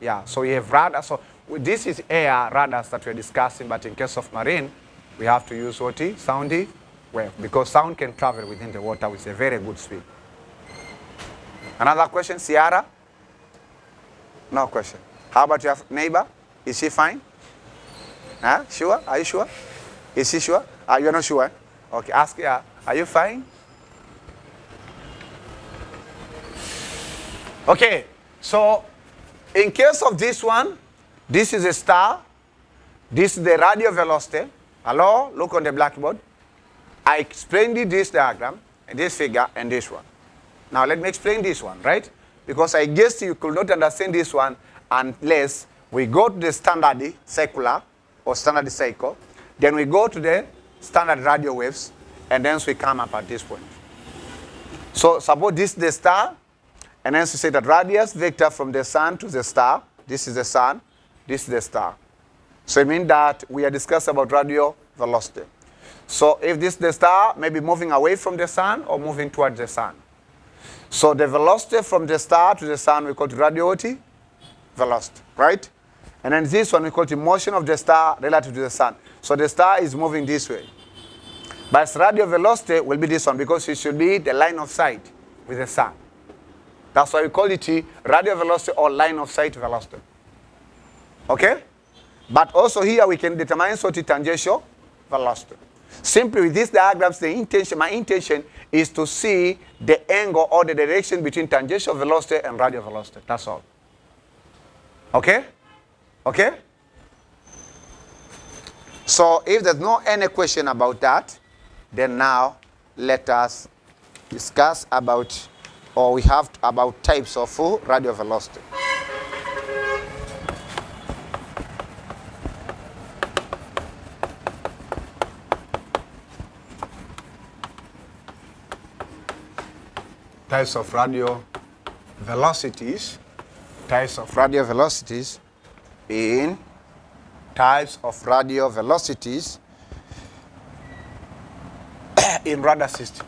Yeah, so we have radar. So this is air radars that we're discussing, but in case of marine, we have to use what? Soundy wave, because sound can travel within the water with a very good speed. Another question, Ciara? No question. How about your neighbor? Is she fine? Huh? Sure? Are you sure? Is she sure? You're not sure? Okay, ask her, are you fine? Okay, so in case of this one, this is a star. This is the radio velocity. Hello? Look on the blackboard. I explained this diagram, this figure, and this one. Now let me explain this one, right? Because I guess you could not understand this one unless we go to the standard circular or standard cycle, then we go to the standard radio waves, and then we come up at this point. So suppose this is the star, and then we say that radius vector from the sun to the star, this is the sun, this is the star. So it means that we are discussing about radio velocity. So if this is the star, maybe moving away from the sun or moving towards the sun. So the velocity from the star to the sun, we call it radio velocity, right? And then this one, we call it the motion of the star relative to the sun. So the star is moving this way. But its radio velocity will be this one, because it should be the line of sight with the sun. That's why we call it radio velocity or line of sight velocity. Okay? But also here we can determine sort of tangential velocity. Simply with these diagrams, my intention is to see the angle or the direction between tangential velocity and radial velocity. That's all. Okay? Okay? So if there's no any question about that, then now let us discuss about, or we have about types of radial velocity. Types of radial velocities. Types of radial velocities in types of radial velocities in radar system.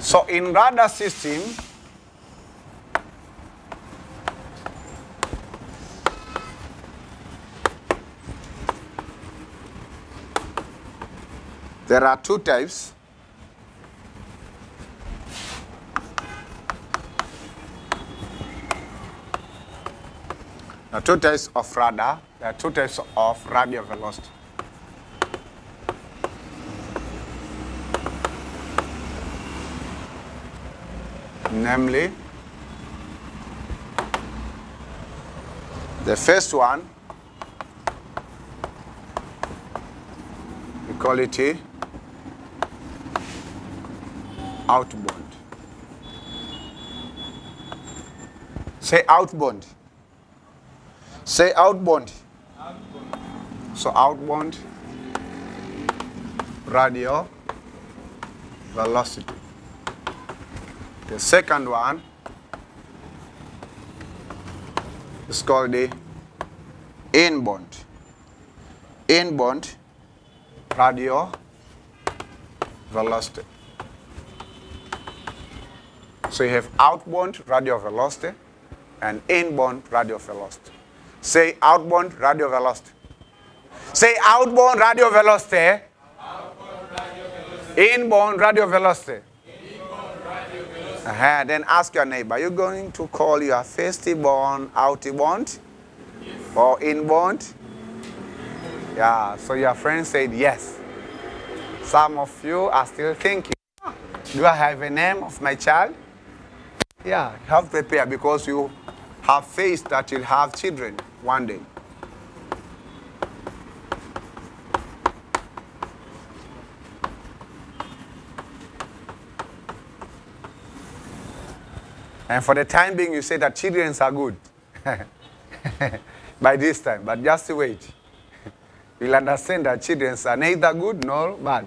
So in radar system, there are two types. There are two types of radar. There are two types of radial velocity. Namely, the first one, we call it a outbound. Say outbound. Say outbound. So outbound radial velocity. The second one is called the inbound. Inbound radial velocity. So you have outbound radial velocity and inbound radial velocity. Say outbound radial velocity. Say outbound radial velocity. Outbound radial velocity. Inbound radial velocity. Inbound radial velocity. Then ask your neighbor, are you going to call your firstborn outbound or inbound? Yeah, so your friend said yes. Some of you are still thinking, do I have a name of my child? Yeah, you have to prepare because you have faith that you'll have children one day. And for the time being, you say that children are good by this time, but just wait. You'll understand that children are neither good nor bad.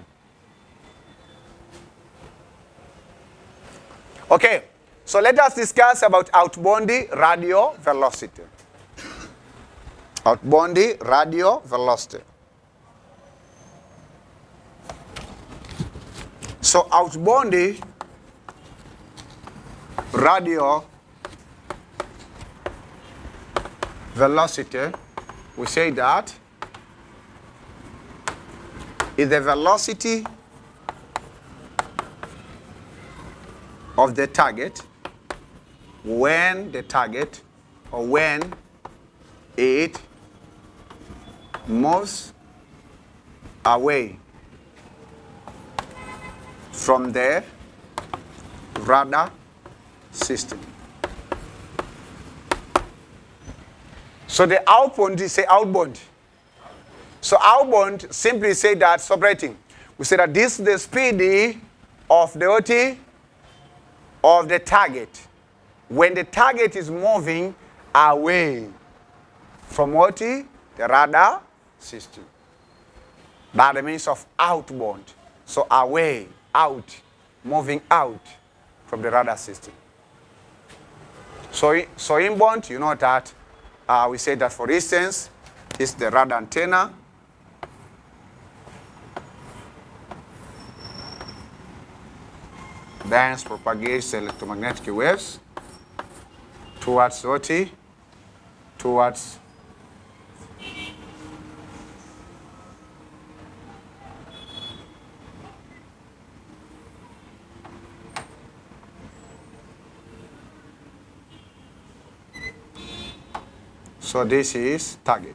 Okay, so let us discuss about outbound radial velocity. Outbound radial velocity. So outbound radial velocity, we say that is the velocity of the target when the target or when it moves away from the radar system. So the outbound, you say outbound. So outbound simply say that separating. We say that this is the speed of the OT of the target when the target is moving away from what? The radar system. That means of outbound. So away, out, moving out from the radar system. So inbound, you know that we say that, for instance, is the radar antenna. Bands propagates electromagnetic waves towards OT, towards So this is target.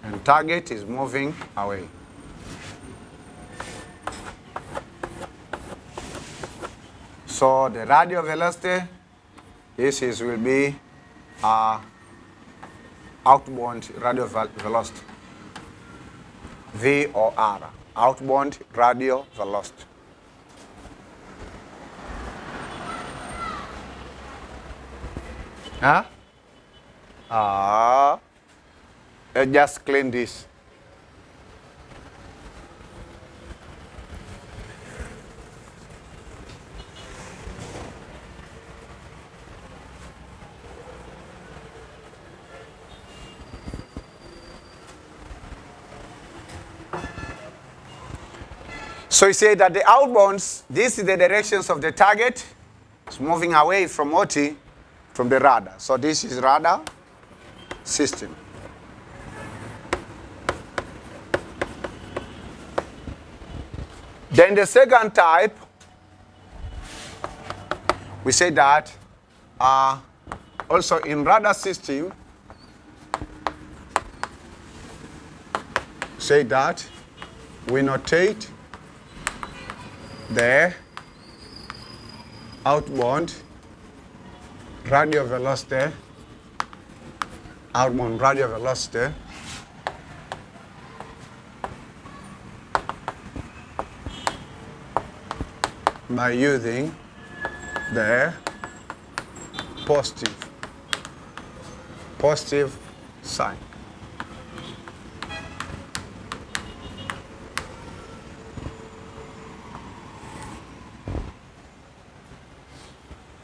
And target is moving away. So the radial velocity, will be outbound radial velocity, V or R, outbound radial velocity. Huh? Let's just clean this. So you say that the outbounds, this is the directions of the target. It's moving away from OT, from the radar. So this is radar system. Then the second type, we say that also in radar system, say that we notate the outbound radial velocity, by using the positive sign.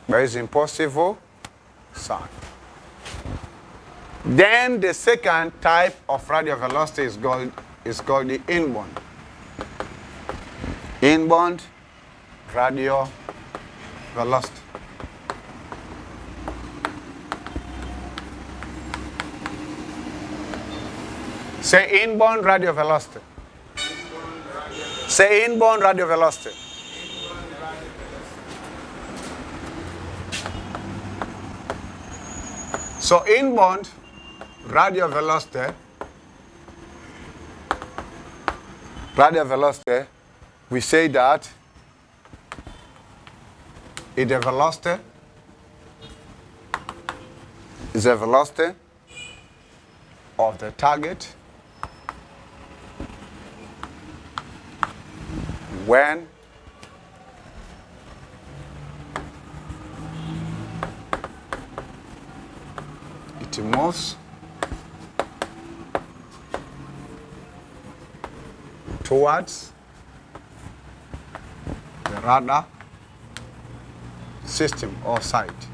By using positive sign. Then the second type of radial velocity is called the inbound. Inbound radial velocity. Say inbound radial velocity. Say inbound radial velocity. So inbound radial velocity, we say that is the velocity of the target when it moves towards the radar system or site.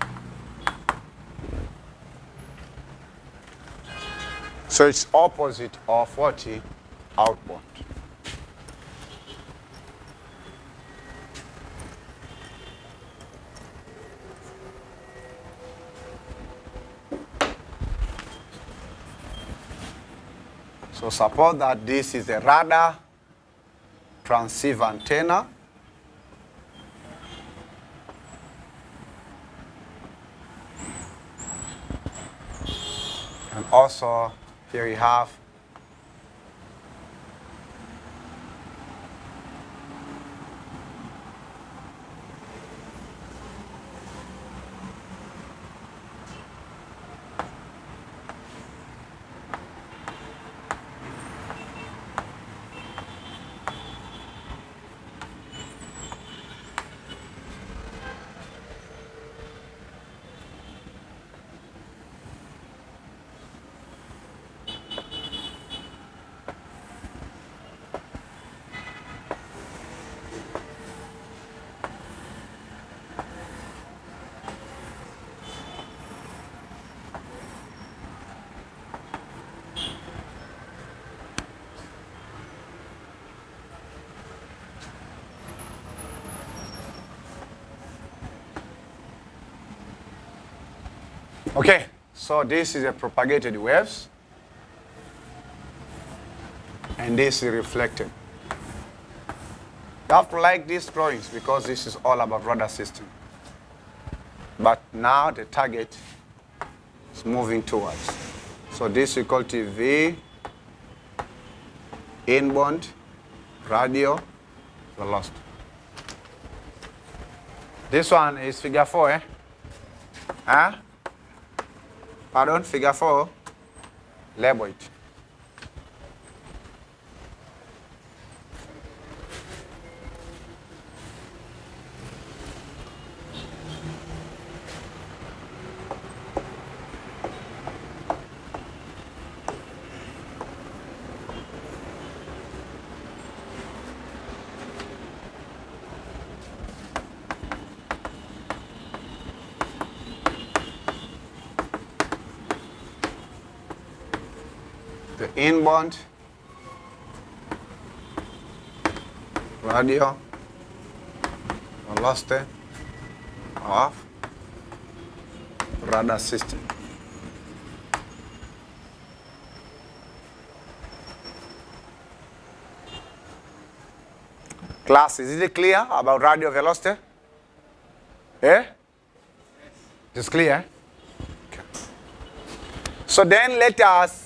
So it's opposite of what? Outbound. So suppose that this is a radar transceiver antenna. And also here we have okay, so this is a propagated waves, and this is reflected. You have to like these drawings because this is all about radar system. But now the target It's moving towards. So this we call TV, inbound, radio, velocity. This one is figure 4, eh? Huh? Pardon, figure 4. Label it. The inbound, radio, velocity of radar system. Class, is it clear about radio velocity? Eh? It's clear? Okay. So then let us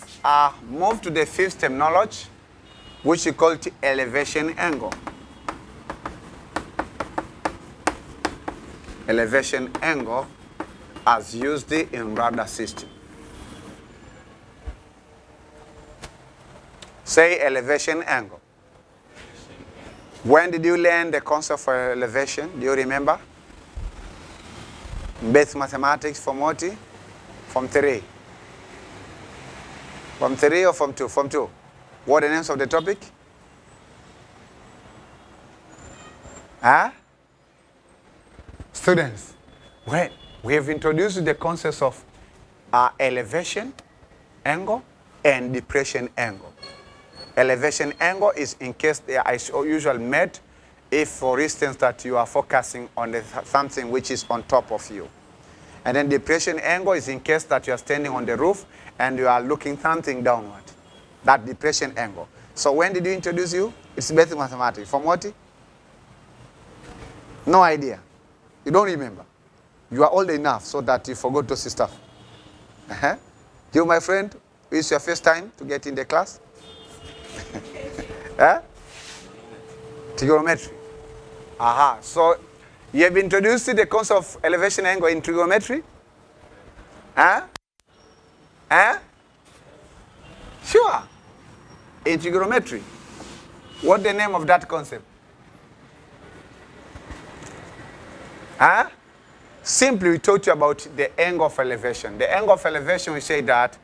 move to the fifth terminology, which we call the elevation angle. Elevation angle as used in radar system. Say elevation angle. When did you learn the concept for elevation? Do you remember? Basic mathematics from what? From 3. From 3 or from 2? From 2. What are the names of the topic? Huh? Students, we have introduced the concepts of elevation angle and depression angle. Elevation angle is in case they are usually made if, for instance, that you are focusing on something which is on top of you. And then depression angle is in case that you are standing on the roof and you are looking something downward. That depression angle. So when did you introduce you? It's basic mathematics. From what? No idea. You don't remember. You are old enough so that you forgot those stuff. You, my friend, it's your first time to get in the class? Trigonometry. Aha. So you have introduced the concept of elevation angle in trigonometry? Sure. In trigonometry. What's the name of that concept? Simply, we taught you about the angle of elevation. The angle of elevation, we say that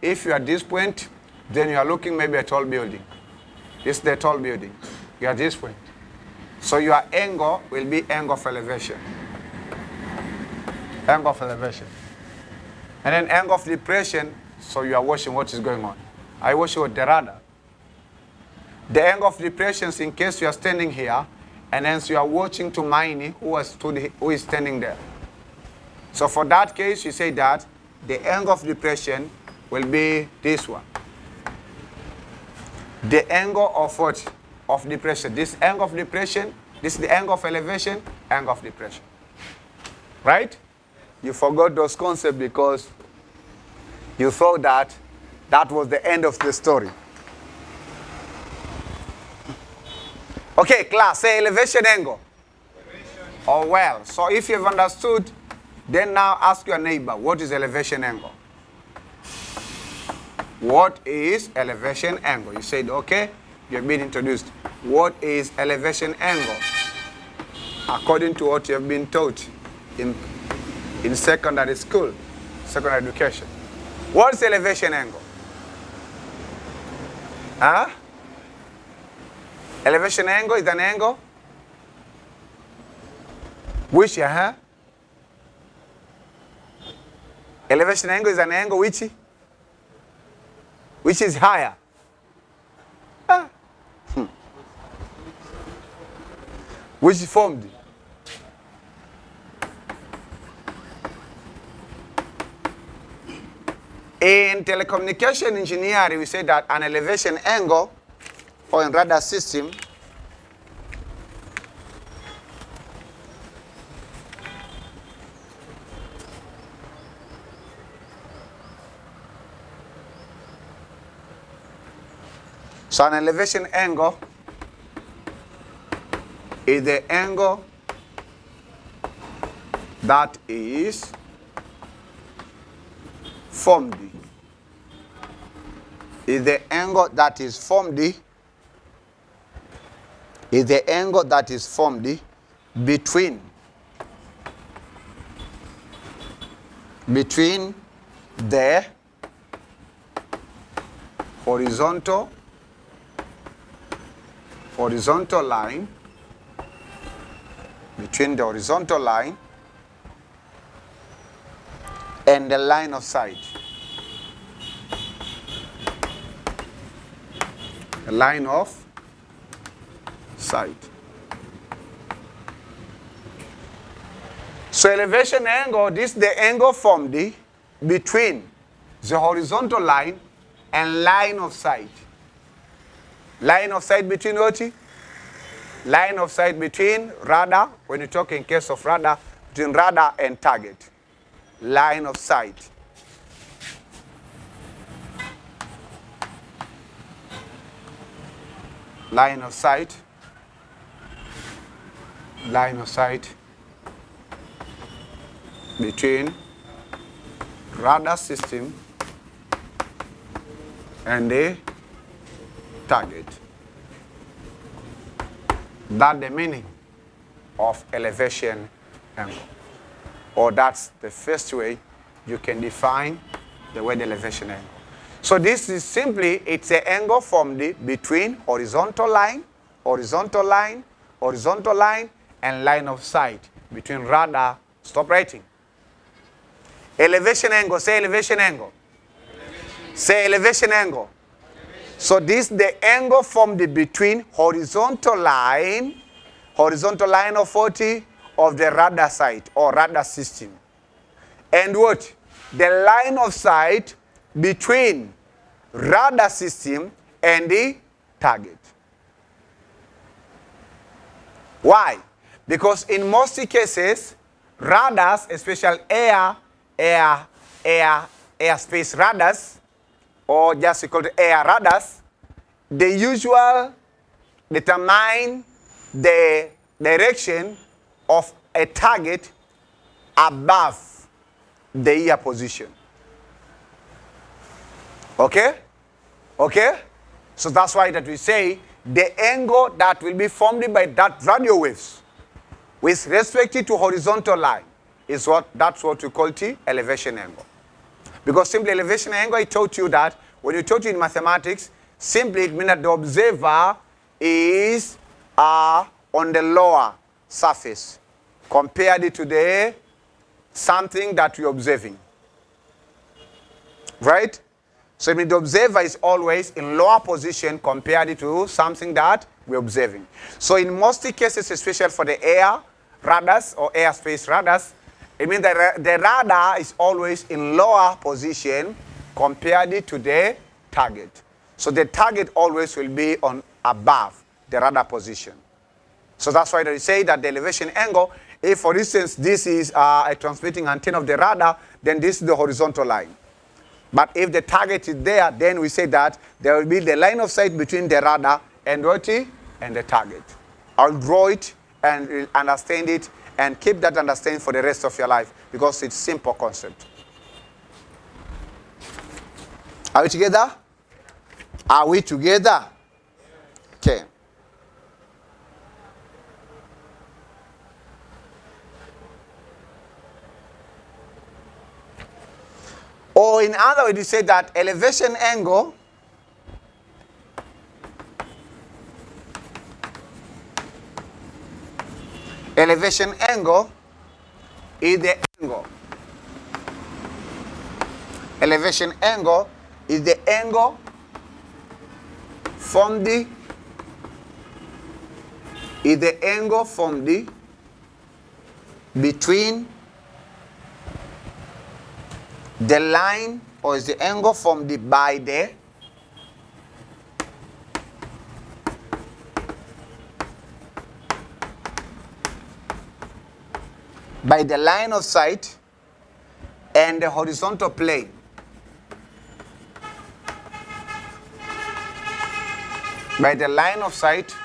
if you are at this point, then you are looking maybe at a tall building. This is the tall building. You are at this point. So your angle will be angle of elevation. Angle of elevation. And then angle of depression, so you are watching what is going on. I watch you with the radar. The angle of depression is in case you are standing here, and then you are watching to Maini, who is standing there. So for that case, you say that the angle of depression will be this one. The angle of what? Of depression. This angle of depression, this is the angle of elevation, angle of depression. Right? You forgot those concepts because you thought that that was the end of the story. Okay, class, say elevation angle. Oh, well. So if you've understood, then now ask your neighbor, what is elevation angle? What is elevation angle? You said, okay, you have been introduced. What is elevation angle? According to what you have been taught in secondary school, secondary education. What is elevation angle? Elevation angle is an angle which, elevation angle is an angle which is higher. Which is formed. In telecommunication engineering, we say that an elevation angle or in radar system So an elevation angle is the angle that is formed. Is the angle that is formed. Is the angle that is formed between the horizontal line, between the horizontal line and the line of sight. The line of sight. So elevation angle, this is the angle formed between the horizontal line and line of sight. Line of sight between what? Line of sight between radar, when you talk in case of radar, between radar and target. Line of sight. Line of sight. Line of sight between radar system and the target. That's the meaning of elevation angle. Or that's the first way you can define the word elevation angle. So this is simply, it's an angle formed between horizontal line, and line of sight between radar. Stop writing. Elevation angle, say elevation angle. Say elevation angle. So this is the angle formed between horizontal line of 40 of the radar sight or radar system. And what? The line of sight between radar system and the target. Why? Because in most cases, radars, especially airspace radars, or just called air radars, they usually determine the direction of a target above the ear position. Okay? Okay? So that's why that we say the angle that will be formed by that radio waves with respect to horizontal line is that's what we call the elevation angle. Because simply elevation angle, I taught you that when you taught you in mathematics, simply it means that the observer is on the lower surface compared to the something that we're observing. Right? So it means the observer is always in lower position compared to something that we're observing. So in most cases, especially for the air radars or airspace radars, it means that the radar is always in lower position compared to the target. So the target always will be on above the radar position. So that's why they say that the elevation angle, if for instance this is a transmitting antenna of the radar, then this is the horizontal line. But if the target is there, then we say that there will be the line of sight between the radar and the target. I'll draw it and understand it and keep that understanding for the rest of your life because it's simple concept. Are we together? Are we together? Okay. Or in other words, you say that elevation angle is the angle. Elevation angle is the angle from the between the line, or is the angle from the by the line of sight and the horizontal plane. by the line of sight,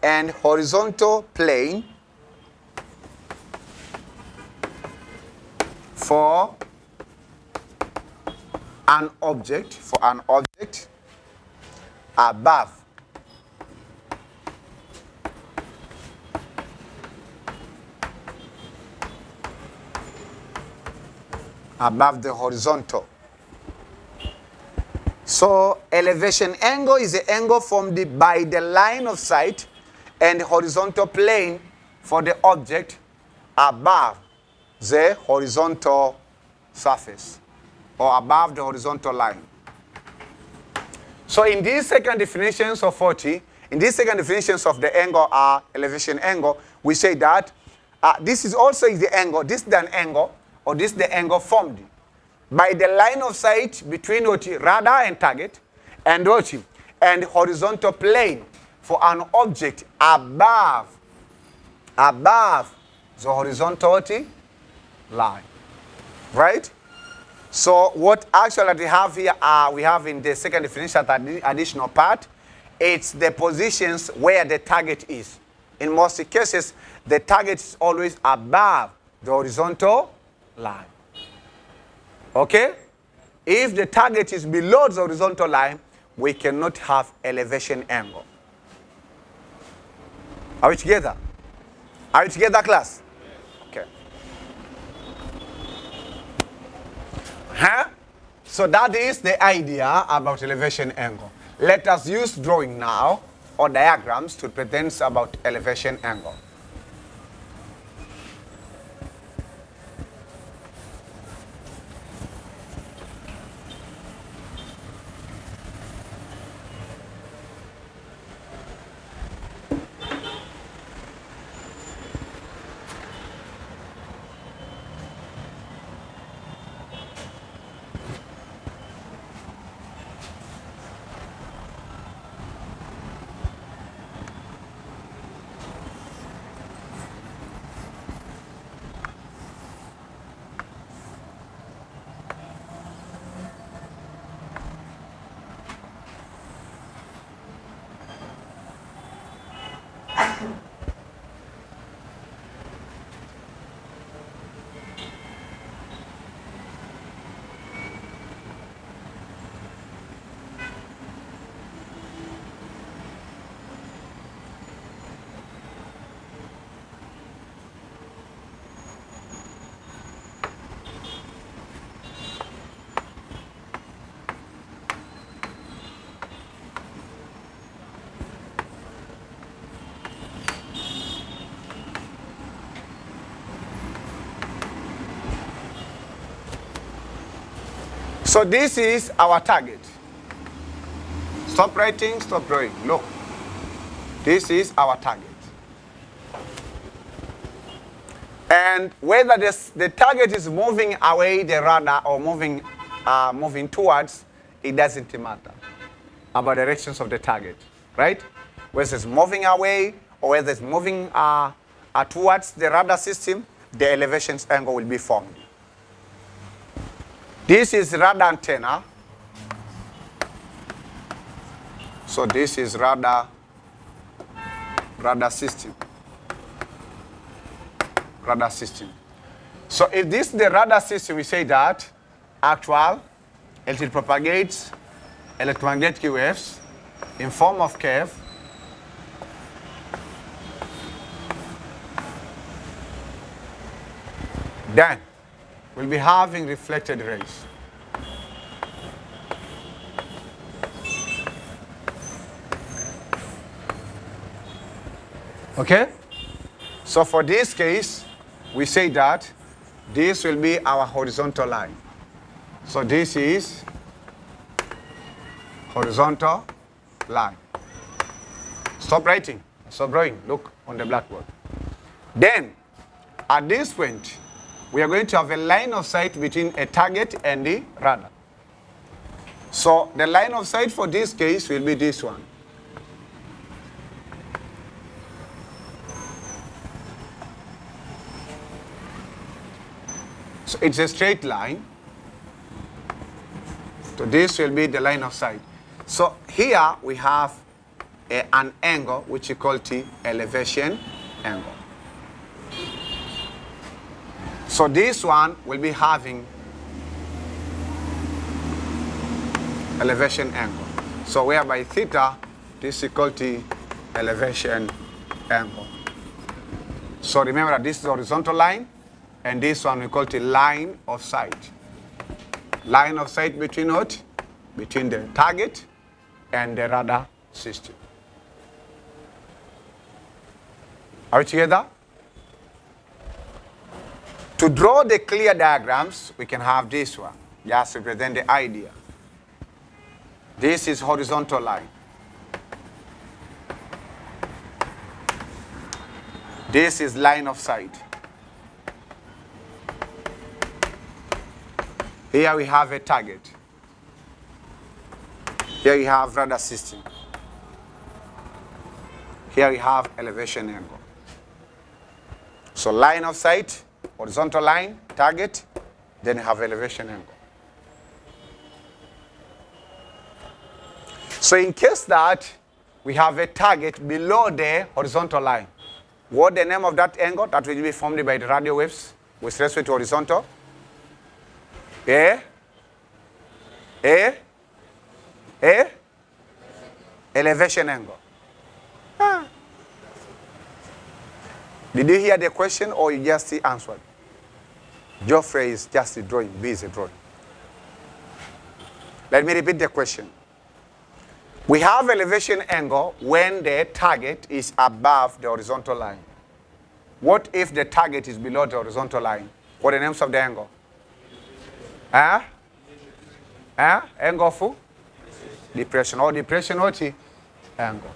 and horizontal plane for an object, above the horizontal. So elevation angle is the angle formed by the line of sight and horizontal plane for the object above the horizontal surface or above the horizontal line. So in these second definitions of 40, in these second definitions of the angle, elevation angle, we say that this is also the angle, this is the angle, or this is the angle formed by the line of sight between radar and target, and horizontal plane for an object above the horizontal line, right? So what actually we have here, we have in the second definition, the additional part, it's the positions where the target is. In most cases, the target is always above the horizontal line. Okay? If the target is below the horizontal line, we cannot have elevation angle. Are we together? Are we together, class? Okay. So that is the idea about elevation angle. Let us use drawing now or diagrams to present about elevation angle. So this is our target. Stop writing, stop drawing. Look. This is our target. And whether the target is moving away the radar or moving towards, it doesn't matter about directions of the target, right? Whether it's moving away or whether it's moving towards the radar system, the elevation angle will be formed. This is radar antenna. So this is radar system. Radar system. So if this is the radar system, we say that it propagates electromagnetic waves in form of curve then we'll be having reflected rays. Okay? So for this case, we say that this will be our horizontal line. So this is horizontal line. Stop writing. Stop drawing. Look on the blackboard. Then, at this point, we are going to have a line of sight between a target and the radar. So the line of sight for this case will be this one. So it's a straight line. So this will be the line of sight. So here we have an angle which is called the elevation angle. So this one will be having elevation angle. So whereby theta, this is equal to elevation angle. So remember that this is the horizontal line, and this one we call it line of sight. Line of sight between what? Between the target and the radar system. Are we together? To draw the clear diagrams, we can have this one, just to represent the idea. This is horizontal line. This is line of sight. Here we have a target. Here we have radar system. Here we have elevation angle. So line of sight, horizontal line, target, then you have elevation angle. So in case that we have a target below the horizontal line, what the name of that angle that will be formed by the radio waves with respect to horizontal? Elevation angle. Did you hear the question or you just answered? Geoffrey is just drawing, busy drawing. Let me repeat the question. We have elevation angle when the target is above the horizontal line. What if the target is below the horizontal line? What are the names of the angle? Angle of depression or depression what? Angle.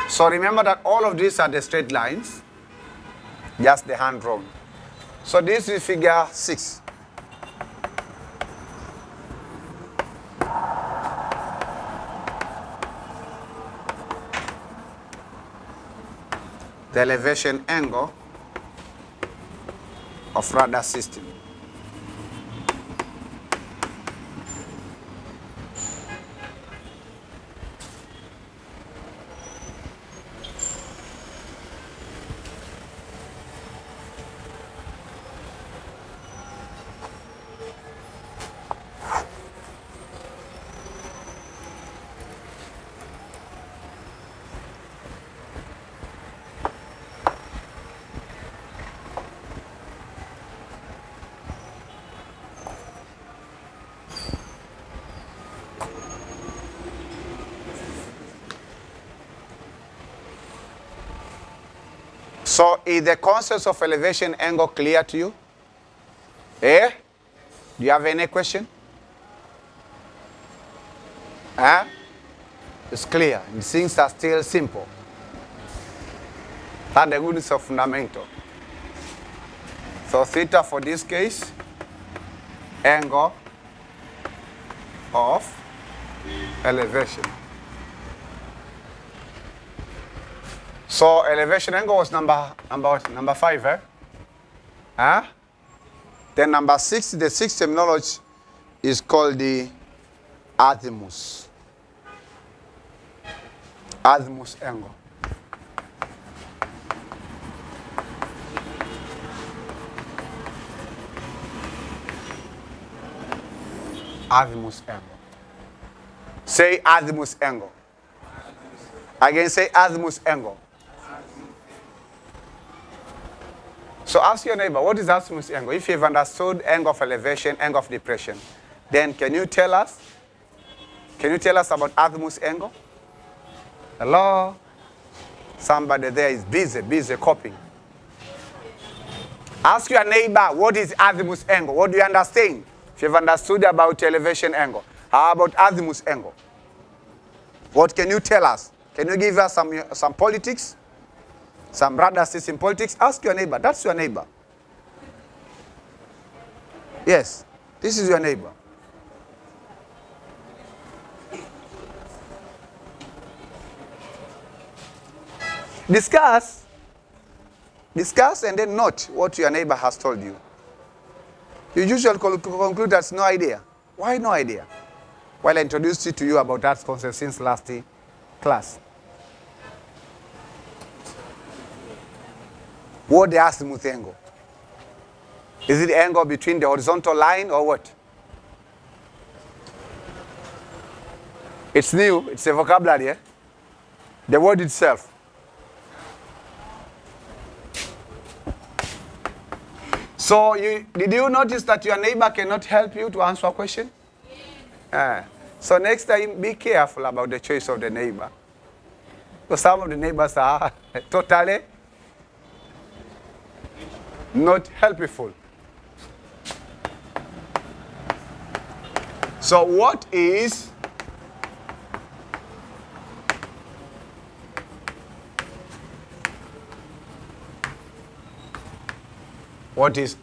So remember that all of these are the straight lines, just the hand drawn. So this is figure 6. The elevation angle of radar system. So is the concept of elevation angle clear to you? Do you have any question? It's clear. Things are still simple. That's the goodness of fundamental. So theta for this case, angle of elevation. So elevation angle was number 5, Then number 6, the sixth terminology is called the azimuth. Azimuth angle. Azimuth angle. Say azimuth angle. Again, say azimuth angle. So ask your neighbor, what is azimuth angle? If you've understood angle of elevation, angle of depression, then can you tell us about azimuth angle? Hello? Somebody there is busy copying. Ask your neighbor, what is azimuth angle? What do you understand? If you've understood about elevation angle, how about azimuth angle? What can you tell us? Can you give us some politics? Some radar system politics? Ask your neighbor. That's your neighbor. Yes, this is your neighbor. Discuss. Discuss and then note what your neighbor has told you. You usually conclude that's no idea. Why no idea? Well, I introduced it to you about that concept since last class. What they ask the angle? Is it the angle between the horizontal line or what? It's new, it's a vocabulary, eh? The word itself. So did you notice that your neighbor cannot help you to answer a question? Yeah. So next time, be careful about the choice of the neighbor. Because some of the neighbors are totally not helpful. So what is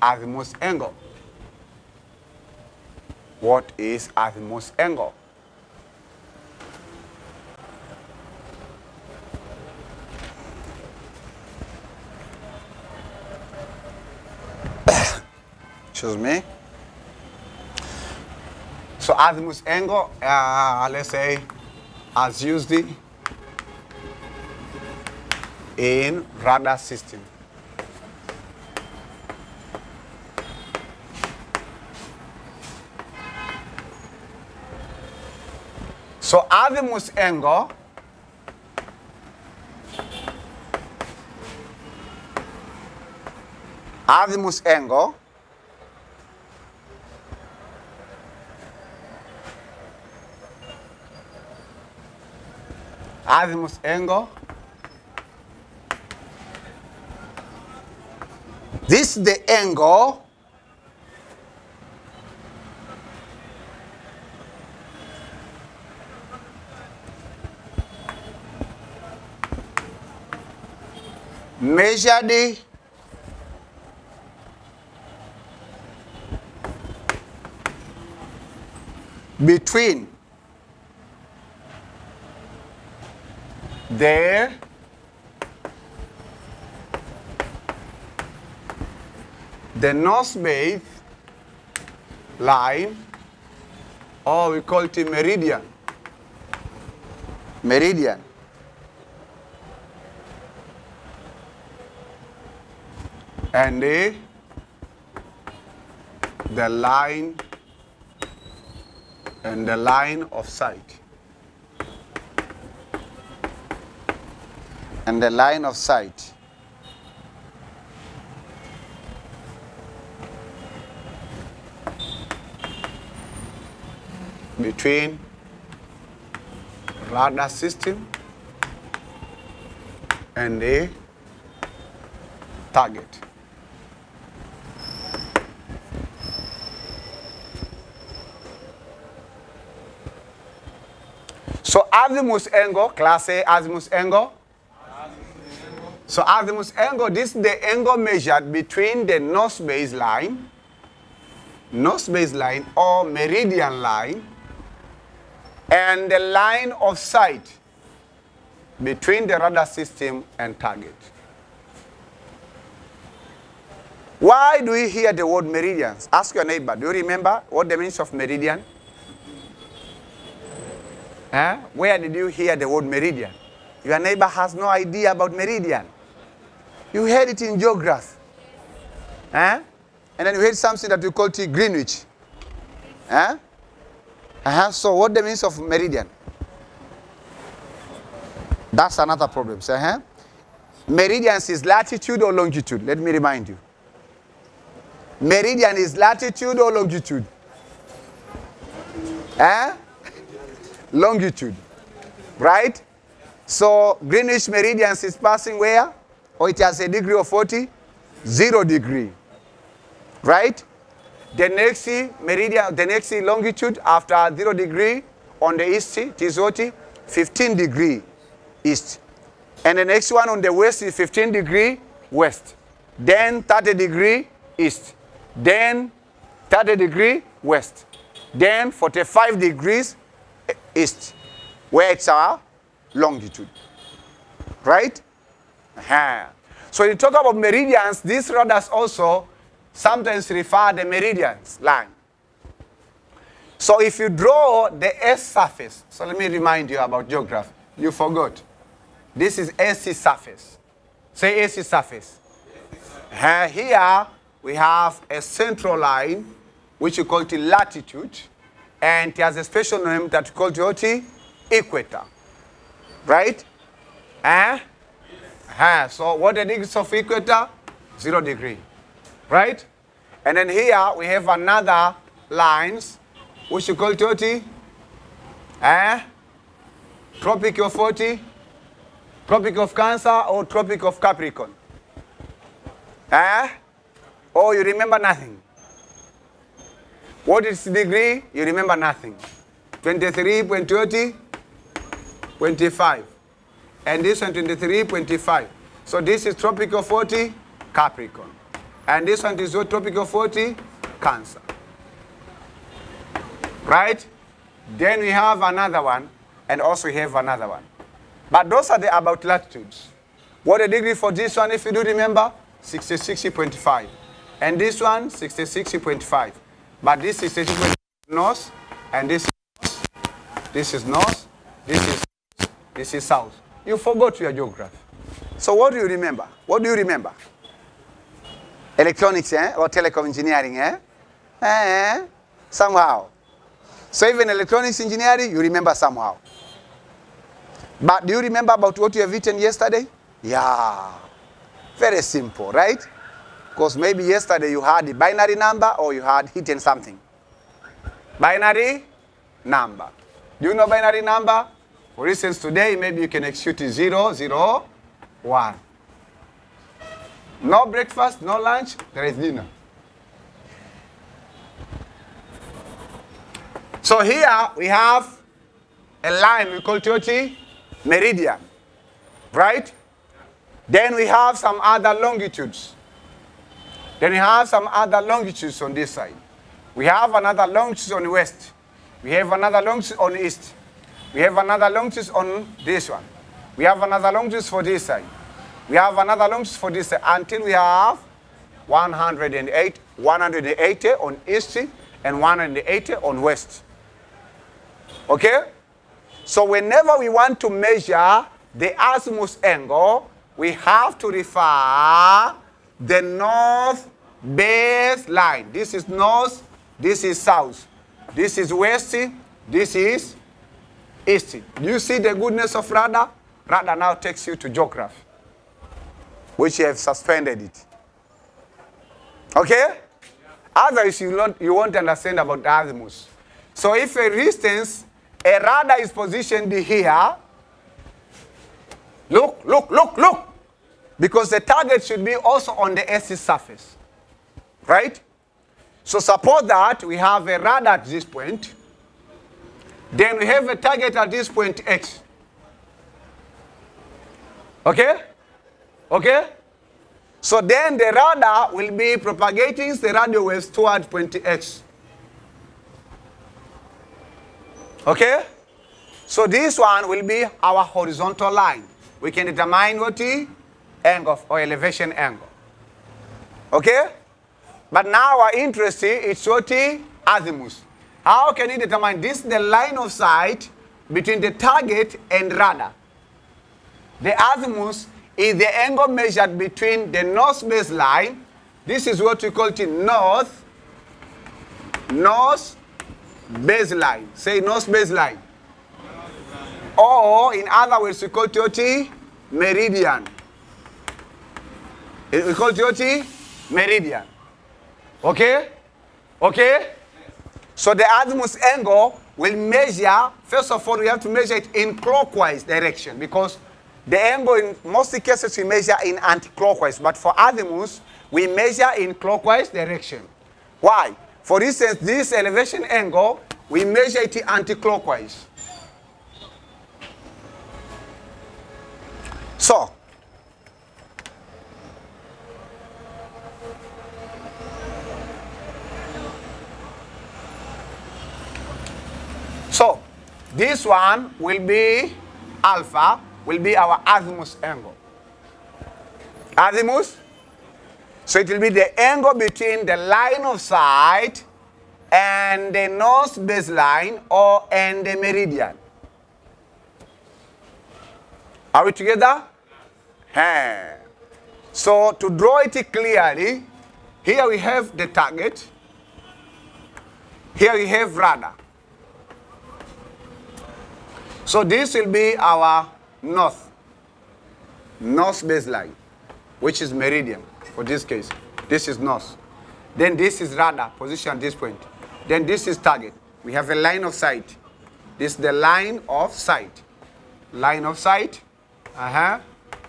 azimuth angle? What is azimuth angle? Excuse me. So azimuth angle, let's say, as used in radar system. So azimuth angle this is the angle measured between the north base line, or we call it a meridian. Meridian. And the line of sight. And the line of sight. Between radar system and the target. So azimuth angle, class A azimuth angle. So azimuth angle, this is the angle measured between the north base line or meridian line, and the line of sight between the radar system and target. Why do we hear the word meridians? Ask your neighbor, do you remember what the meaning of meridian? Where did you hear the word meridian? Your neighbor has no idea about meridian. You heard it in geography. And then you heard something that we call it Greenwich. So what the means of meridian? That's another problem. So, meridians is latitude or longitude? Let me remind you. Meridian is latitude or longitude? Longitude. Right? So Greenwich meridian is passing where? Or it has a degree of 40? 0 degree. Right? The next meridian, the next longitude after 0 degree on the east, it is what? 15 degree east. And the next one on the west is 15 degree west. Then 30 degree east. Then 30 degree west. Then 45 degrees east, where it's our longitude. Right? So when you talk about meridians, these radars also sometimes refer the meridians line. So if you draw the S surface, so let me remind you about geography. You forgot. This is AC surface. Say AC surface. Here we have a central line, which we call the latitude, and it has a special name that we call the equator. Right? So what the degrees of equator? 0 degree. Right? And then here we have another lines, which we call the Tropic of 40, Tropic of Cancer, or Tropic of Capricorn. Oh, you remember nothing. What is degree? You remember nothing. 23.20, 25. And this one 23.25. So this is Tropic of 40, Capricorn. And this one is what? Tropic of 40, Cancer. Right? Then we have another one, and also we have another one. But those are the about latitudes. What the degree for this one, if you do remember? 60.5. And this one, 60.5. But this is 60.5 north, and this is north, this is south. You forgot your geography. So what do you remember? What do you remember? Electronics, or telecom engineering, somehow. So even electronics engineering, you remember somehow. But do you remember about what you have eaten yesterday? Yeah. Very simple, right? Because maybe yesterday you had a binary number or you had eaten something. Binary number. Do you know binary number? For instance, today maybe you can execute 0, 0, 1. No breakfast, no lunch, there is dinner. So here we have a line we call Tochi meridian, right? Then we have some other longitudes. Then we have some other longitudes on this side. We have another longitude on the west. We have another longitude on the east. We have another longitude on this one. We have another longitude for this side. We have another longitude for this side until we have 180 on east and 180 on west. Okay? So whenever we want to measure the azimuth angle, we have to refer the north baseline. This is north, this is south. This is west, this is east. Do you see the goodness of radar? Radar now takes you to geography, which you have suspended it. Okay? Otherwise, you won't understand about the azimuth. So if, for instance, a radar is positioned here, look. Because the target should be also on the AC surface. Right? So suppose that we have a radar at this point. Then we have a target at this point X. Okay? Okay? So then the radar will be propagating the radio waves toward point X. Okay? So this one will be our horizontal line. We can determine what the angle or elevation angle. Okay? But now our interest is what the azimuth. How can you determine this? The line of sight between the target and radar. The azimuth is the angle measured between the north baseline. This is what we call the north baseline. Say north baseline. Or in other words, we call it meridian. We call it meridian. Okay? Okay? So the azimuth angle will measure, first of all, we have to measure it in clockwise direction because the angle in most cases we measure in anti-clockwise, but for azimuth, we measure in clockwise direction. Why? For instance, this elevation angle, we measure it anti-clockwise. So this one will be alpha, will be our azimuth angle. Azimuth. So it will be the angle between the line of sight and the north baseline and the meridian. Are we together? So to draw it clearly, here we have the target. Here we have radar. So this will be our north baseline, which is meridian for this case. This is north. Then this is radar, position at this point. Then this is target. We have a line of sight. This is the line of sight. Line of sight.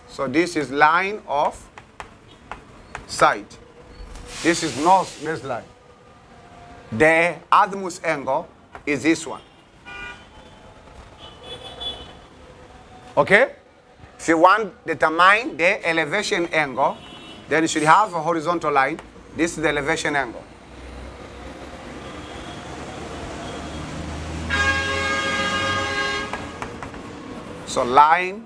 So this is line of sight. This is north baseline. The azimuth angle is this one. Okay? If you want to determine the elevation angle, then you should have a horizontal line. This is the elevation angle. So line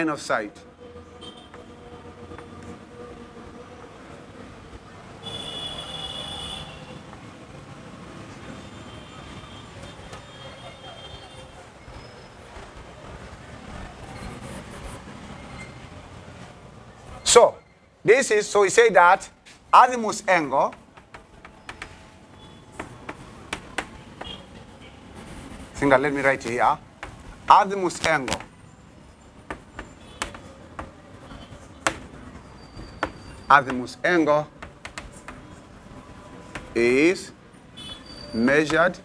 of sight. So this is, so we say that azimuth angle let me write it here. Azimuth angle is measured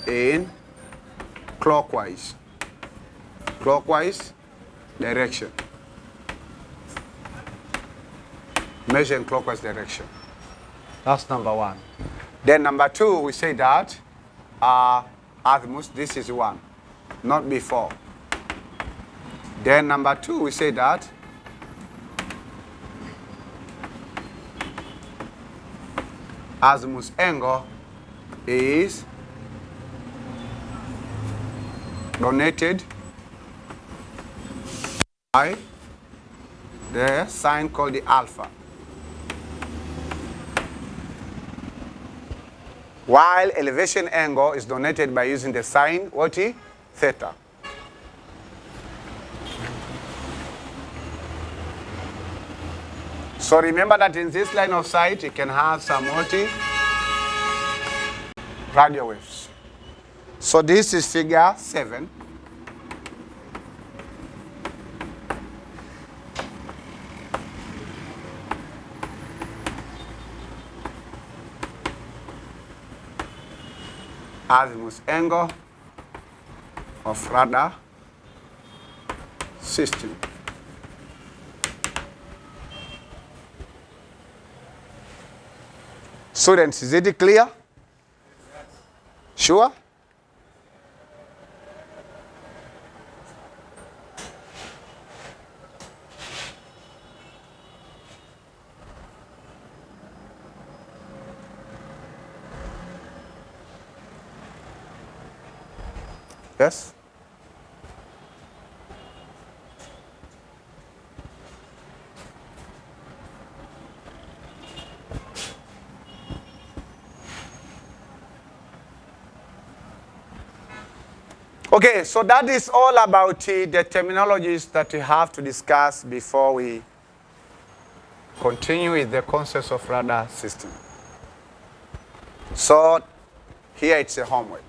in clockwise direction. Measure in clockwise direction. That's number one. Then number two, we say that azimuth, this is one, not before. Then number two, we say that azimuth angle is donated by the sign called the alpha. While elevation angle is donated by using the sign, what is theta. So remember that in this line of sight, you can have some radio waves. So this is figure 7. Azimuth angle of radar system. Students, is it clear? Sure? Yes? Okay, so that is all about the terminologies that we have to discuss before we continue with the concepts of radar system. So here it's a homework.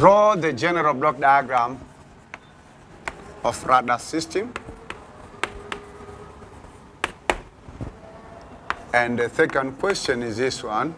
Draw the general block diagram of radar system. And the second question is this one.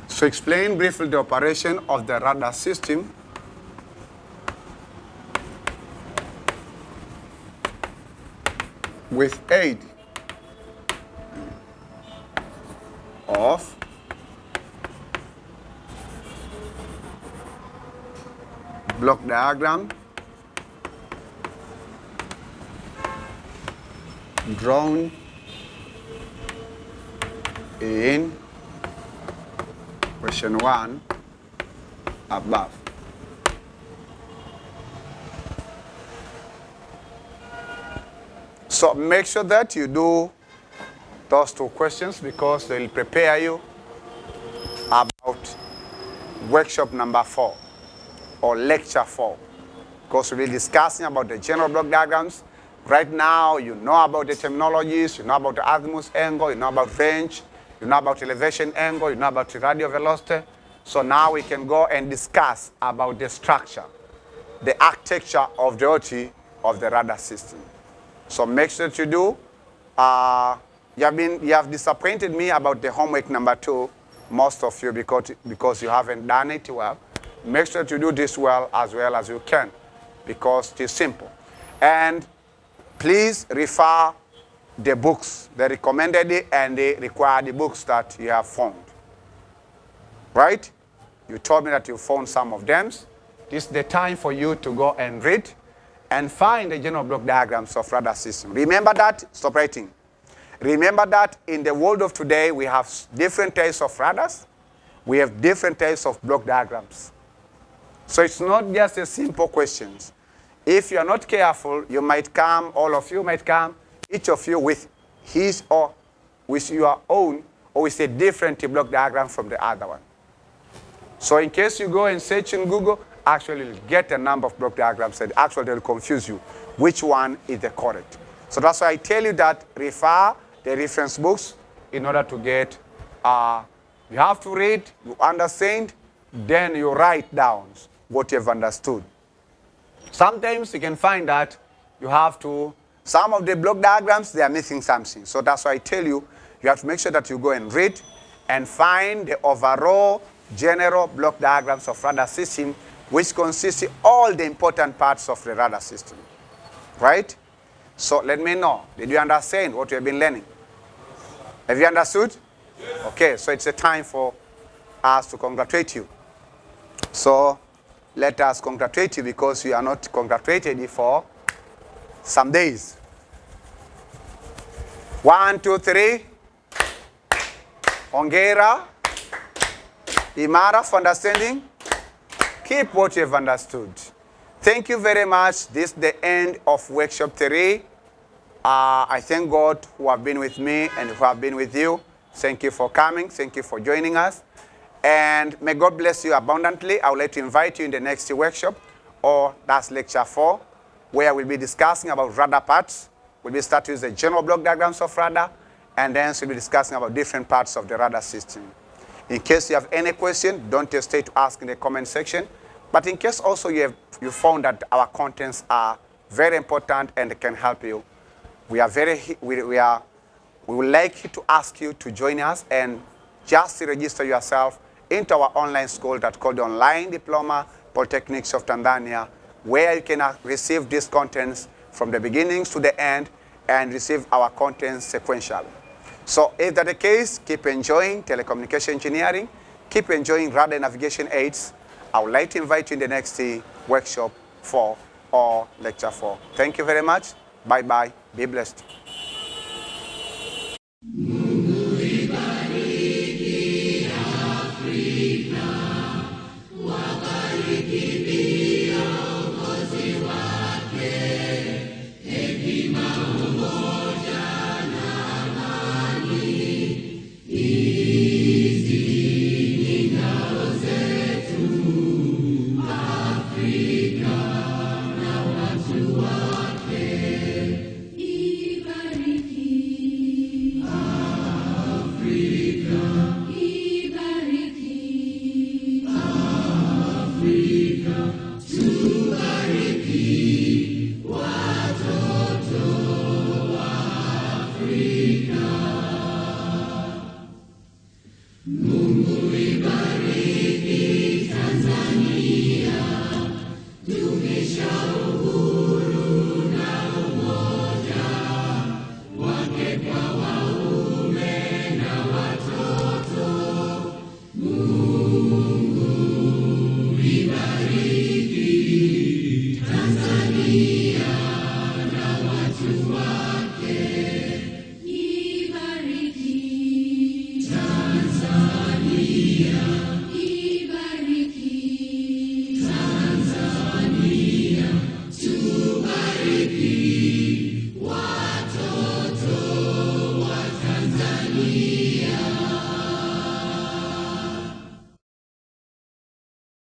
So explain briefly the operation of the radar system with aid of block diagram drawn in question 1 above. So make sure that you do those 2 questions because they'll prepare you about workshop number 4 or lecture 4. Because we'll be discussing about the general block diagrams. Right now, you know about the terminologies, you know about the azimuth angle, you know about range, you know about elevation angle, you know about the radial velocity. So now we can go and discuss about the structure, the architecture of the OT of the radar system. So make sure that you do. You have disappointed me about the homework number 2, most of you, because you haven't done it well. Make sure that you do this well as you can, because it is simple. And please refer the books, the recommended and the required books that you have found. Right? You told me that you found some of them. This is the time for you to go and read and find the general block diagrams of radar system. Remember that, stop writing. Remember that in the world of today, we have different types of radars. We have different types of block diagrams. So it's not just a simple questions. If you are not careful, you might come, all of you might come, each of you with his or with your own or with a different block diagram from the other one. So in case you go and search in Google, actually you'll get a number of block diagrams and actually they'll confuse you which one is the correct. So that's why I tell you that refer the reference books in order to get, you have to read, you understand, then you write down what you've understood. Sometimes you can find that you have to, some of the block diagrams, they are missing something. So that's why I tell you, you have to make sure that you go and read and find the overall general block diagrams of radar system, which consists of all the important parts of the radar system. Right? So let me know. Did you understand what you have been learning? Have you understood? Yes. Okay, so it's a time for us to congratulate you. So let us congratulate you because you are not congratulated for some days. 1, 2, 3. Hongera. Imara for understanding. Keep what you have understood. Thank you very much. This is the end of workshop 3. I thank God who have been with me and who have been with you. Thank you for coming. Thank you for joining us. And may God bless you abundantly. I would like to invite you in the next workshop, or that's lecture 4, where we'll be discussing about radar parts. We'll be starting with the general block diagrams of radar, and then we'll be discussing about different parts of the radar system. In case you have any question, don't hesitate to ask in the comment section. But in case also you found that our contents are very important and can help you, we would like to ask you to join us and just register yourself into our online school that's called the Online Diploma Polytechnics of Tanzania, where you can receive these contents from the beginnings to the end and receive our contents sequentially. So if that's the case, keep enjoying telecommunication engineering, keep enjoying radar navigation aids. I would like to invite you in the next workshop 4 or lecture 4. Thank you very much. Bye-bye. Be blessed. Easy. Africa.